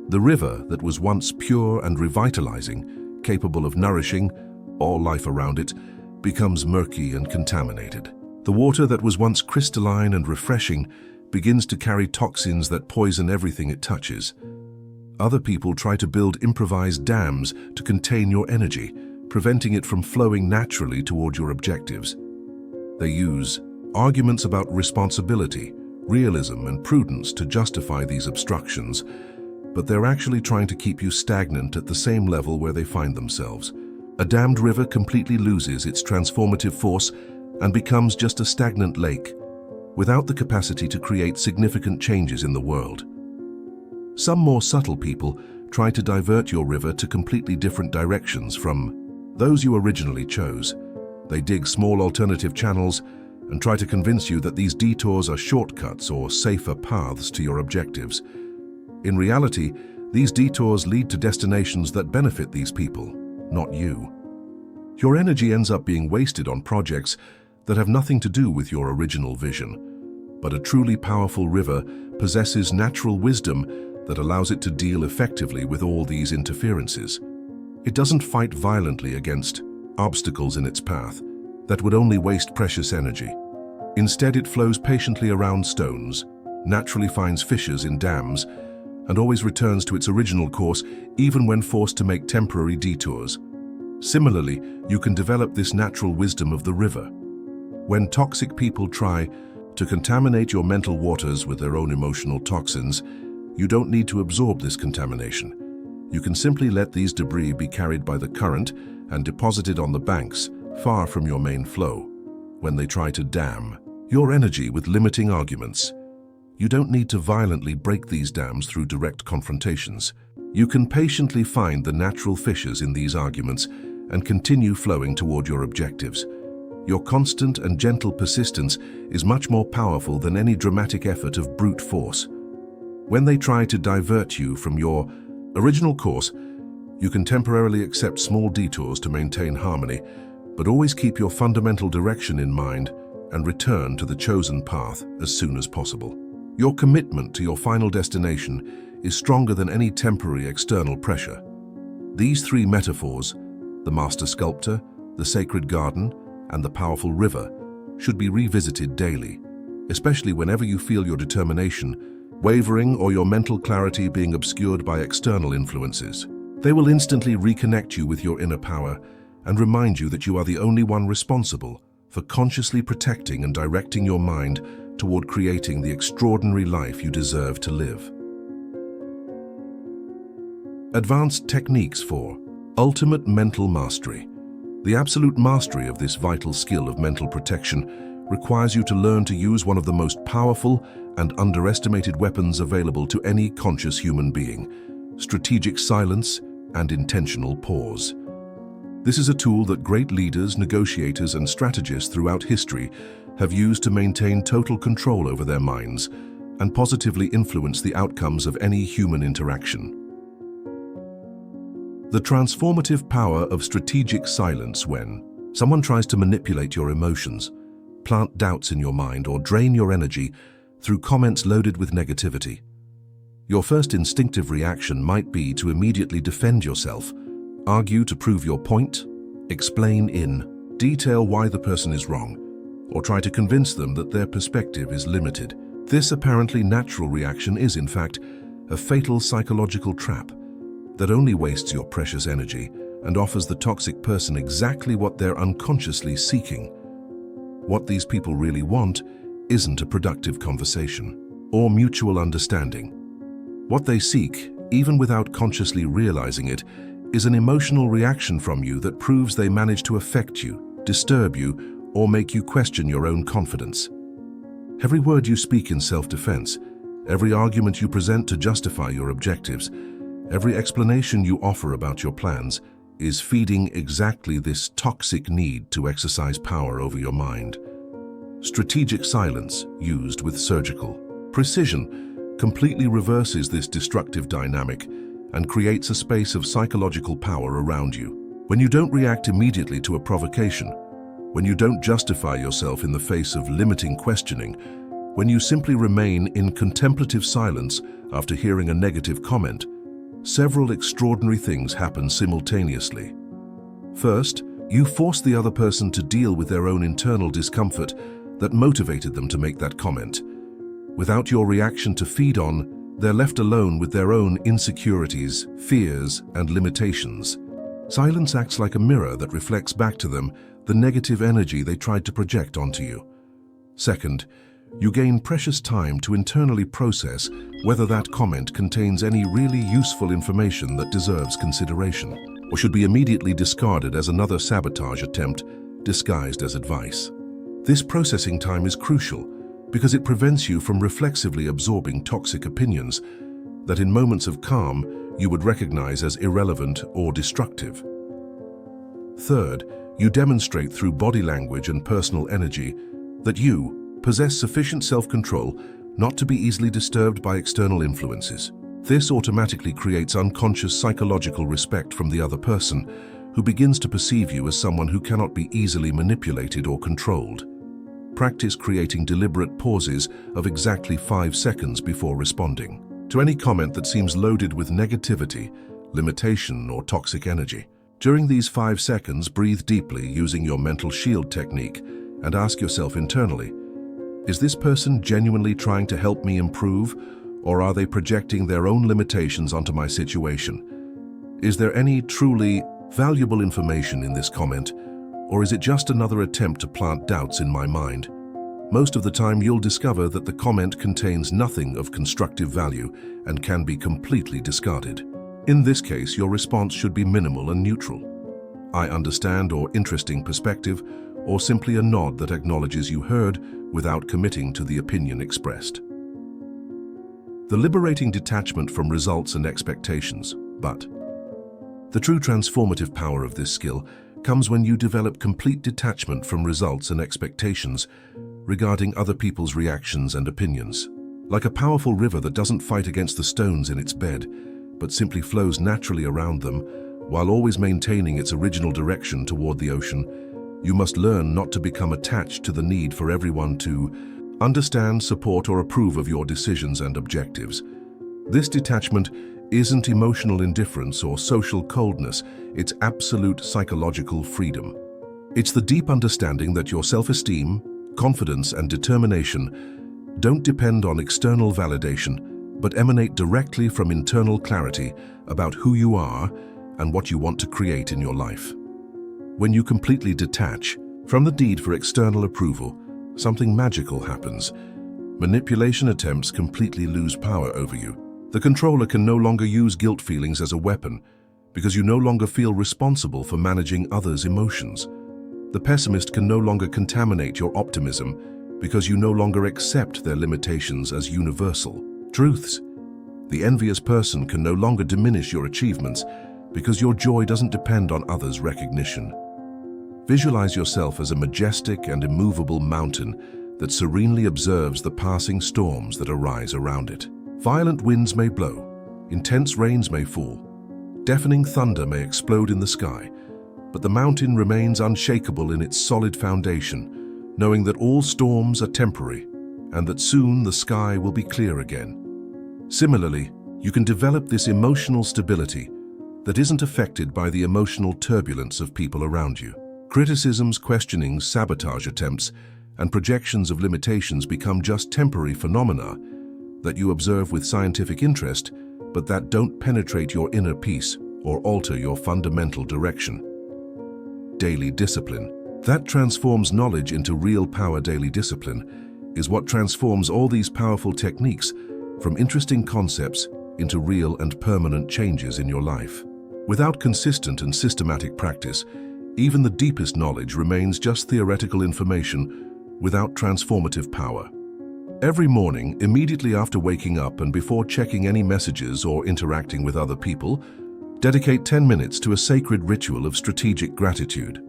The river that was once pure and revitalizing, capable of nourishing all life around it, becomes murky and contaminated. The water that was once crystalline and refreshing begins to carry toxins that poison everything it touches. Other people try to build improvised dams to contain your energy, preventing it from flowing naturally toward your objectives. They use arguments about responsibility, realism, and prudence to justify these obstructions, but they're actually trying to keep you stagnant at the same level where they find themselves. A dammed river completely loses its transformative force and becomes just a stagnant lake, without the capacity to create significant changes in the world. Some more subtle people try to divert your river to completely different directions from those you originally chose. They dig small alternative channels and try to convince you that these detours are shortcuts or safer paths to your objectives. In reality, these detours lead to destinations that benefit these people, not you. Your energy ends up being wasted on projects that have nothing to do with your original vision. But a truly powerful river possesses natural wisdom that allows it to deal effectively with all these interferences. It doesn't fight violently against obstacles in its path that would only waste precious energy. Instead, it flows patiently around stones, naturally finds fissures in dams, and always returns to its original course even when forced to make temporary detours. Similarly, you can develop this natural wisdom of the river. When toxic people try to contaminate your mental waters with their own emotional toxins, you don't need to absorb this contamination. You can simply let these debris be carried by the current and deposited on the banks, far from your main flow. When they try to dam your energy with limiting arguments, you don't need to violently break these dams through direct confrontations. You can patiently find the natural fissures in these arguments and continue flowing toward your objectives. Your constant and gentle persistence is much more powerful than any dramatic effort of brute force. When they try to divert you from your original course, you can temporarily accept small detours to maintain harmony, but always keep your fundamental direction in mind and return to the chosen path as soon as possible. Your commitment to your final destination is stronger than any temporary external pressure. These three metaphors, the master sculptor, the sacred garden, and the powerful river, should be revisited daily, especially whenever you feel your determination wavering or your mental clarity being obscured by external influences. They will instantly reconnect you with your inner power and remind you that you are the only one responsible for consciously protecting and directing your mind toward creating the extraordinary life you deserve to live. Advanced techniques for ultimate mental mastery. The absolute mastery of this vital skill of mental protection requires you to learn to use one of the most powerful and underestimated weapons available to any conscious human being: strategic silence and intentional pause. This is a tool that great leaders, negotiators, and strategists throughout history have used to maintain total control over their minds and positively influence the outcomes of any human interaction. The transformative power of strategic silence. When someone tries to manipulate your emotions, plant doubts in your mind, or drain your energy through comments loaded with negativity, your first instinctive reaction might be to immediately defend yourself, argue to prove your point, explain in detail why the person is wrong, or try to convince them that their perspective is limited. This apparently natural reaction is, in fact, a fatal psychological trap that only wastes your precious energy and offers the toxic person exactly what they're unconsciously seeking. What these people really want isn't a productive conversation or mutual understanding. What they seek, even without consciously realizing it, is an emotional reaction from you that proves they managed to affect you, disturb you, or make you question your own confidence. Every word you speak in self-defense, every argument you present to justify your objectives, every explanation you offer about your plans is feeding exactly this toxic need to exercise power over your mind. Strategic silence, used with surgical precision, completely reverses this destructive dynamic and creates a space of psychological power around you. When you don't react immediately to a provocation, when you don't justify yourself in the face of limiting questioning, when you simply remain in contemplative silence after hearing a negative comment, several extraordinary things happen simultaneously. First, you force the other person to deal with their own internal discomfort that motivated them to make that comment. Without your reaction to feed on, they're left alone with their own insecurities, fears, and limitations. Silence acts like a mirror that reflects back to them the negative energy they tried to project onto you. Second, you gain precious time to internally process whether that comment contains any really useful information that deserves consideration, or should be immediately discarded as another sabotage attempt disguised as advice. This processing time is crucial because it prevents you from reflexively absorbing toxic opinions that in moments of calm you would recognize as irrelevant or destructive. Third, you demonstrate through body language and personal energy that you possess sufficient self-control not to be easily disturbed by external influences. This automatically creates unconscious psychological respect from the other person, who begins to perceive you as someone who cannot be easily manipulated or controlled. Practice creating deliberate pauses of exactly 5 seconds before responding to any comment that seems loaded with negativity, limitation, or toxic energy. During these 5 seconds, breathe deeply using your mental shield technique and ask yourself internally, is this person genuinely trying to help me improve, or are they projecting their own limitations onto my situation? Is there any truly valuable information in this comment, or is it just another attempt to plant doubts in my mind? Most of the time you'll discover that the comment contains nothing of constructive value and can be completely discarded. In this case, your response should be minimal and neutral. I understand, or interesting perspective, or simply a nod that acknowledges you heard without committing to the opinion expressed. The liberating detachment from results and expectations. But the true transformative power of this skill comes when you develop complete detachment from results and expectations regarding other people's reactions and opinions. Like a powerful river that doesn't fight against the stones in its bed, but simply flows naturally around them, while always maintaining its original direction toward the ocean, you must learn not to become attached to the need for everyone to understand, support, or approve of your decisions and objectives. This detachment isn't emotional indifference or social coldness, it's absolute psychological freedom. It's the deep understanding that your self-esteem, confidence, and determination don't depend on external validation, but emanate directly from internal clarity about who you are and what you want to create in your life. When you completely detach from the need for external approval, something magical happens. Manipulation attempts completely lose power over you. The controller can no longer use guilt feelings as a weapon because you no longer feel responsible for managing others' emotions. The pessimist can no longer contaminate your optimism because you no longer accept their limitations as universal truths. The envious person can no longer diminish your achievements because your joy doesn't depend on others' recognition. Visualize yourself as a majestic and immovable mountain that serenely observes the passing storms that arise around it. Violent winds may blow, intense rains may fall, Deafening thunder may explode in the sky, but the mountain remains unshakable in its solid foundation, knowing that all storms are temporary and that soon the sky will be clear again. Similarly, you can develop this emotional stability that isn't affected by the emotional turbulence of people around you. Criticisms, questionings, sabotage attempts, and projections of limitations become just temporary phenomena that you observe with scientific interest, but that don't penetrate your inner peace or alter your fundamental direction. Daily discipline. That transforms knowledge into real power. Daily discipline is what transforms all these powerful techniques from interesting concepts into real and permanent changes in your life. Without consistent and systematic practice, even the deepest knowledge remains just theoretical information without transformative power. Every morning, immediately after waking up and before checking any messages or interacting with other people, dedicate 10 minutes to a sacred ritual of strategic gratitude.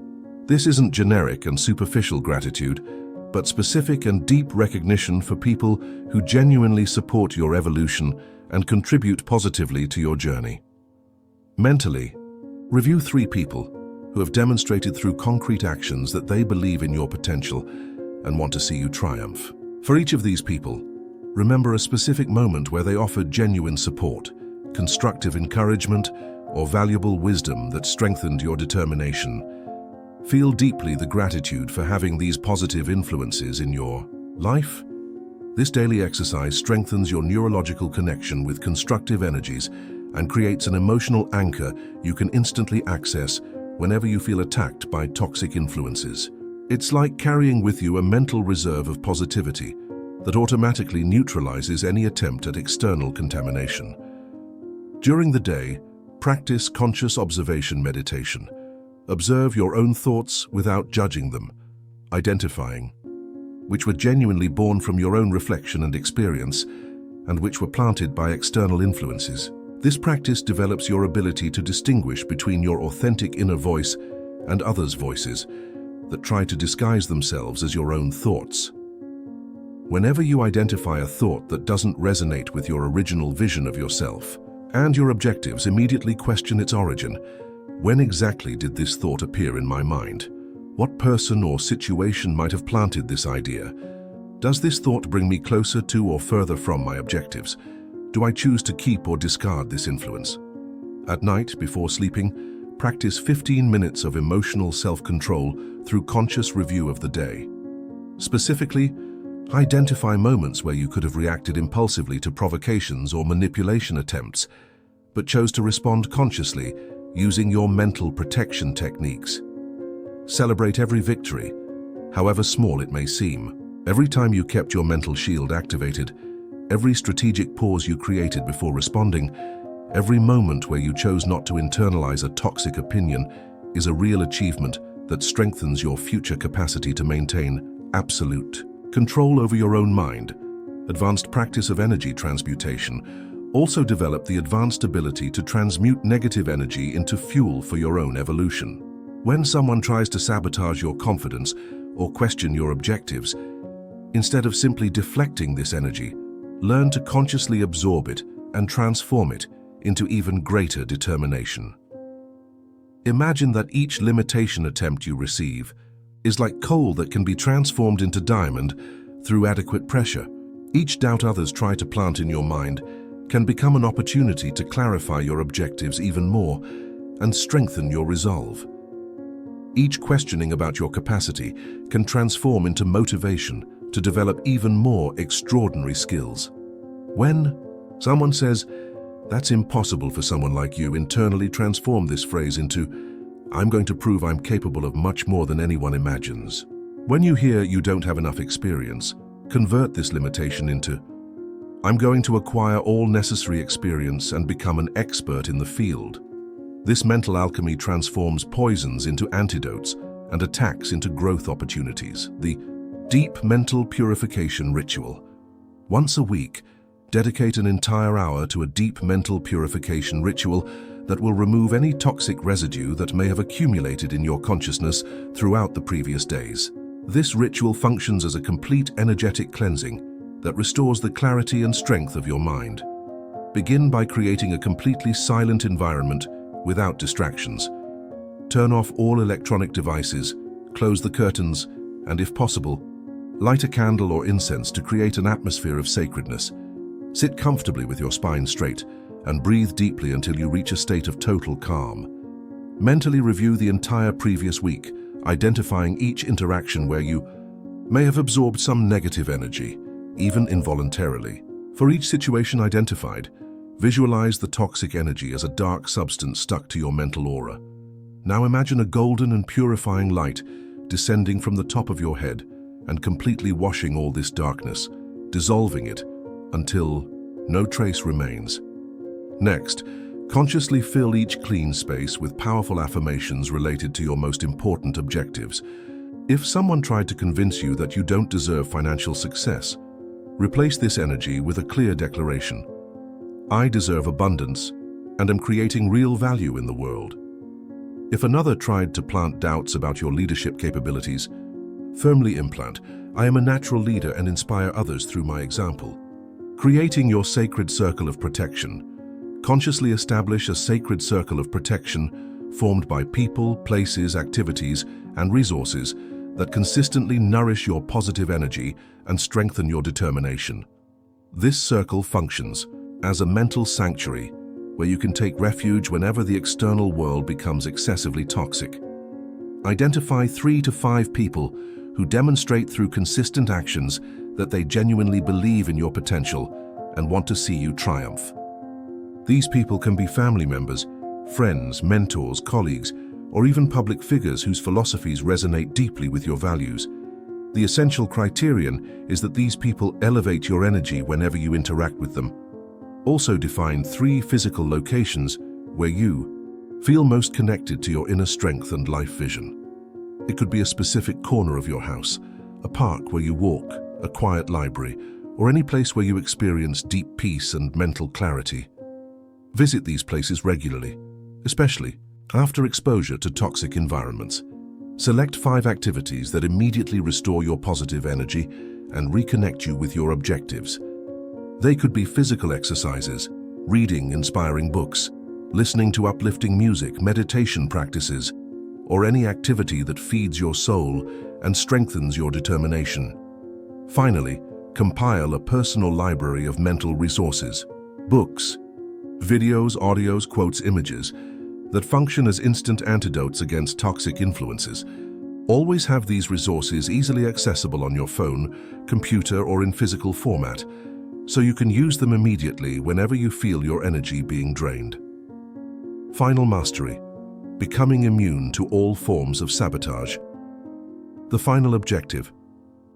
This isn't generic and superficial gratitude, but specific and deep recognition for people who genuinely support your evolution and contribute positively to your journey. Mentally, review 3 people who have demonstrated through concrete actions that they believe in your potential and want to see you triumph. For each of these people, remember a specific moment where they offered genuine support, constructive encouragement, or valuable wisdom that strengthened your determination. Feel deeply the gratitude for having these positive influences in your life. This daily exercise strengthens your neurological connection with constructive energies and creates an emotional anchor you can instantly access whenever you feel attacked by toxic influences. It's like carrying with you a mental reserve of positivity that automatically neutralizes any attempt at external contamination. During the day, practice conscious observation meditation. Observe your own thoughts without judging them, identifying which were genuinely born from your own reflection and experience and which were planted by external influences. This practice develops your ability to distinguish between your authentic inner voice and others' voices that try to disguise themselves as your own thoughts. Whenever you identify a thought that doesn't resonate with your original vision of yourself and your objectives, immediately question its origin. When exactly did this thought appear in my mind? What person or situation might have planted this idea? Does this thought bring me closer to or further from my objectives? Do I choose to keep or discard this influence? At night, before sleeping, practice 15 minutes of emotional self-control through conscious review of the day. Specifically, identify moments where you could have reacted impulsively to provocations or manipulation attempts, but chose to respond consciously using your mental protection techniques. Celebrate every victory, however small it may seem. Every time you kept your mental shield activated, every strategic pause you created before responding, every moment where you chose not to internalize a toxic opinion is a real achievement that strengthens your future capacity to maintain absolute control over your own mind. Advanced practice of energy transmutation also develop the advanced ability to transmute negative energy into fuel for your own evolution. When someone tries to sabotage your confidence or question your objectives, instead of simply deflecting this energy, learn to consciously absorb it and transform it into even greater determination. Imagine that each limitation attempt you receive is like coal that can be transformed into diamond through adequate pressure. Each doubt others try to plant in your mind can become an opportunity to clarify your objectives even more and strengthen your resolve. Each questioning about your capacity can transform into motivation to develop even more extraordinary skills. When someone says, "That's impossible for someone like you," internally transform this phrase into, "I'm going to prove I'm capable of much more than anyone imagines." When you hear you don't have enough experience, convert this limitation into, "I'm going to acquire all necessary experience and become an expert in the field." This mental alchemy transforms poisons into antidotes and attacks into growth opportunities. The deep mental purification ritual. Once a week, dedicate an entire hour to a deep mental purification ritual that will remove any toxic residue that may have accumulated in your consciousness throughout the previous days. This ritual functions as a complete energetic cleansing that restores the clarity and strength of your mind. Begin by creating a completely silent environment without distractions. Turn off all electronic devices, close the curtains, and if possible, light a candle or incense to create an atmosphere of sacredness. Sit comfortably with your spine straight and breathe deeply until you reach a state of total calm. Mentally review the entire previous week, identifying each interaction where you may have absorbed some negative energy, even involuntarily. For each situation identified, visualize the toxic energy as a dark substance stuck to your mental aura. Now imagine a golden and purifying light descending from the top of your head and completely washing all this darkness, dissolving it until no trace remains. Next, consciously fill each clean space with powerful affirmations related to your most important objectives. If someone tried to convince you that you don't deserve financial success, replace this energy with a clear declaration. I deserve abundance and am creating real value in the world. If another tried to plant doubts about your leadership capabilities, firmly implant, I am a natural leader and inspire others through my example. Creating your sacred circle of protection. Consciously establish a sacred circle of protection formed by people, places, activities, and resources that consistently nourish your positive energy and strengthen your determination. This circle functions as a mental sanctuary where you can take refuge whenever the external world becomes excessively toxic. Identify 3 to 5 people who demonstrate through consistent actions that they genuinely believe in your potential and want to see you triumph. These people can be family members, friends, mentors, colleagues, or even public figures whose philosophies resonate deeply with your values. The essential criterion is that these people elevate your energy whenever you interact with them. Also define 3 physical locations where you feel most connected to your inner strength and life vision. It could be a specific corner of your house, a park where you walk, a quiet library, or any place where you experience deep peace and mental clarity. Visit these places regularly, especially after exposure to toxic environments. Select 5 activities that immediately restore your positive energy and reconnect you with your objectives. They could be physical exercises, reading inspiring books, listening to uplifting music, meditation practices, or any activity that feeds your soul and strengthens your determination. Finally, compile a personal library of mental resources, books, videos, audios, quotes, images that function as instant antidotes against toxic influences. Always have these resources easily accessible on your phone, computer, or in physical format, so you can use them immediately whenever you feel your energy being drained. Final mastery, becoming immune to all forms of sabotage. The final objective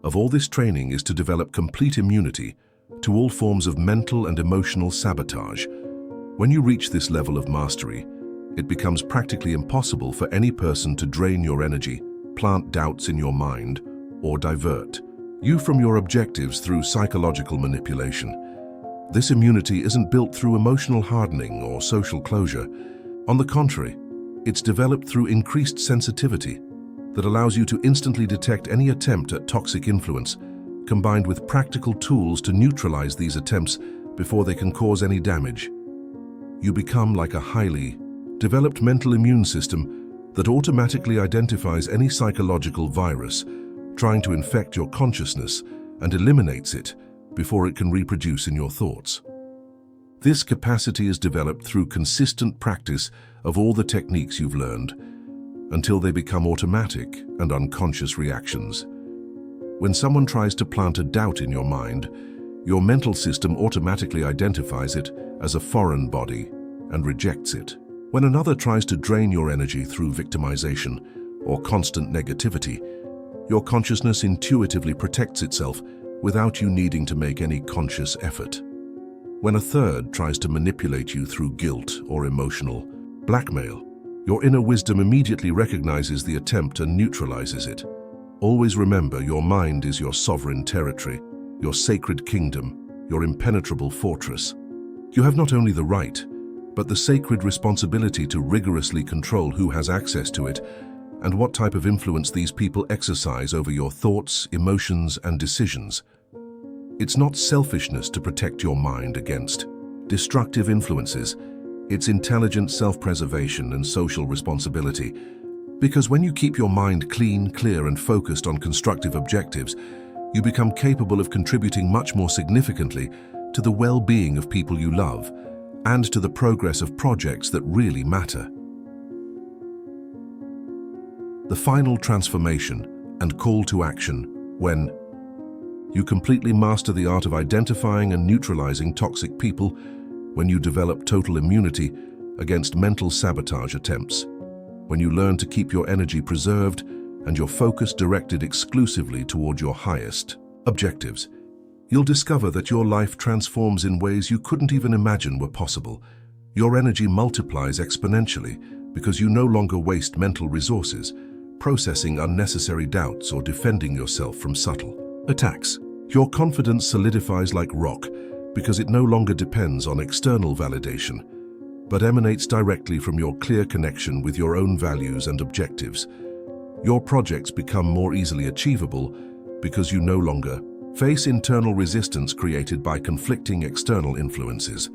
of all this training is to develop complete immunity to all forms of mental and emotional sabotage. When you reach this level of mastery, it becomes practically impossible for any person to drain your energy, plant doubts in your mind, or divert you from your objectives through psychological manipulation. This immunity isn't built through emotional hardening or social closure. On the contrary, it's developed through increased sensitivity that allows you to instantly detect any attempt at toxic influence, combined with practical tools to neutralize these attempts before they can cause any damage. You become like a highly developed mental immune system that automatically identifies any psychological virus trying to infect your consciousness and eliminates it before it can reproduce in your thoughts. This capacity is developed through consistent practice of all the techniques you've learned until they become automatic and unconscious reactions. When someone tries to plant a doubt in your mind, your mental system automatically identifies it as a foreign body and rejects it. When another tries to drain your energy through victimization or constant negativity, your consciousness intuitively protects itself without you needing to make any conscious effort. When a third tries to manipulate you through guilt or emotional blackmail, your inner wisdom immediately recognizes the attempt and neutralizes it. Always remember, your mind is your sovereign territory, your sacred kingdom, your impenetrable fortress. You have not only the right, but the sacred responsibility to rigorously control who has access to it and what type of influence these people exercise over your thoughts, emotions, and decisions. It's not selfishness to protect your mind against destructive influences. It's intelligent self-preservation and social responsibility. Because when you keep your mind clean, clear, and focused on constructive objectives, you become capable of contributing much more significantly to the well-being of people you love and to the progress of projects that really matter. The final transformation and call to action when you completely master the art of identifying and neutralizing toxic people, when you develop total immunity against mental sabotage attempts, when you learn to keep your energy preserved and your focus directed exclusively toward your highest objectives, you'll discover that your life transforms in ways you couldn't even imagine were possible. Your energy multiplies exponentially because you no longer waste mental resources processing unnecessary doubts or defending yourself from subtle attacks. Your confidence solidifies like rock because it no longer depends on external validation, but emanates directly from your clear connection with your own values and objectives. Your projects become more easily achievable because you no longer face internal resistance created by conflicting external influences.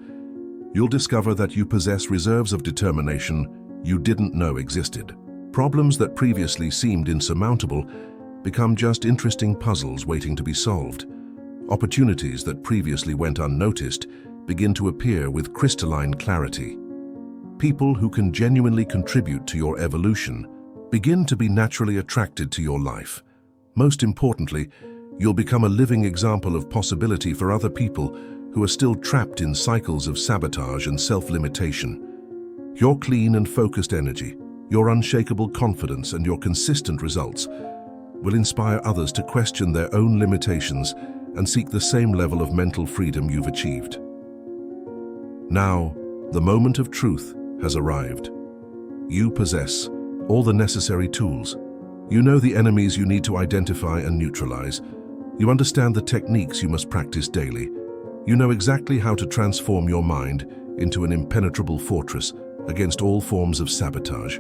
You'll discover that you possess reserves of determination you didn't know existed. Problems that previously seemed insurmountable become just interesting puzzles waiting to be solved. Opportunities that previously went unnoticed begin to appear with crystalline clarity. People who can genuinely contribute to your evolution begin to be naturally attracted to your life. Most importantly, you'll become a living example of possibility for other people who are still trapped in cycles of sabotage and self-limitation. Your clean and focused energy, your unshakable confidence, and your consistent results will inspire others to question their own limitations and seek the same level of mental freedom you've achieved. Now, the moment of truth has arrived. You possess all the necessary tools. You know the enemies you need to identify and neutralize. You understand the techniques you must practice daily. You know exactly how to transform your mind into an impenetrable fortress against all forms of sabotage.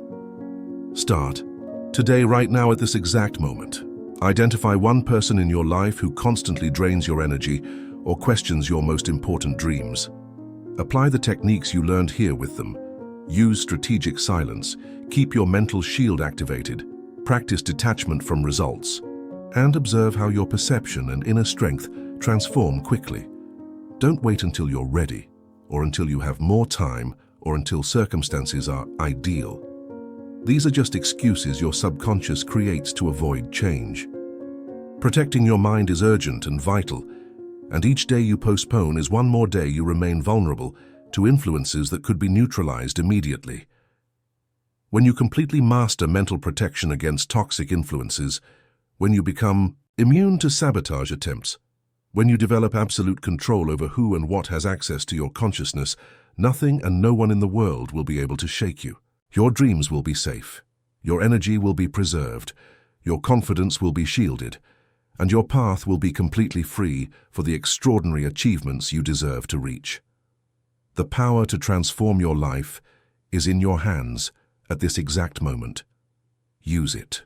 Start today, right now, at this exact moment. Identify one person in your life who constantly drains your energy or questions your most important dreams. Apply the techniques you learned here with them. Use strategic silence, keep your mental shield activated, practice detachment from results, and observe how your perception and inner strength transform quickly. Don't wait until you're ready, or until you have more time, or until circumstances are ideal. These are just excuses your subconscious creates to avoid change. Protecting your mind is urgent and vital, and each day you postpone is one more day you remain vulnerable to influences that could be neutralized immediately. When you completely master mental protection against toxic influences, when you become immune to sabotage attempts, when you develop absolute control over who and what has access to your consciousness, nothing and no one in the world will be able to shake you. Your dreams will be safe, your energy will be preserved, your confidence will be shielded, and your path will be completely free for the extraordinary achievements you deserve to reach. The power to transform your life is in your hands at this exact moment. Use it.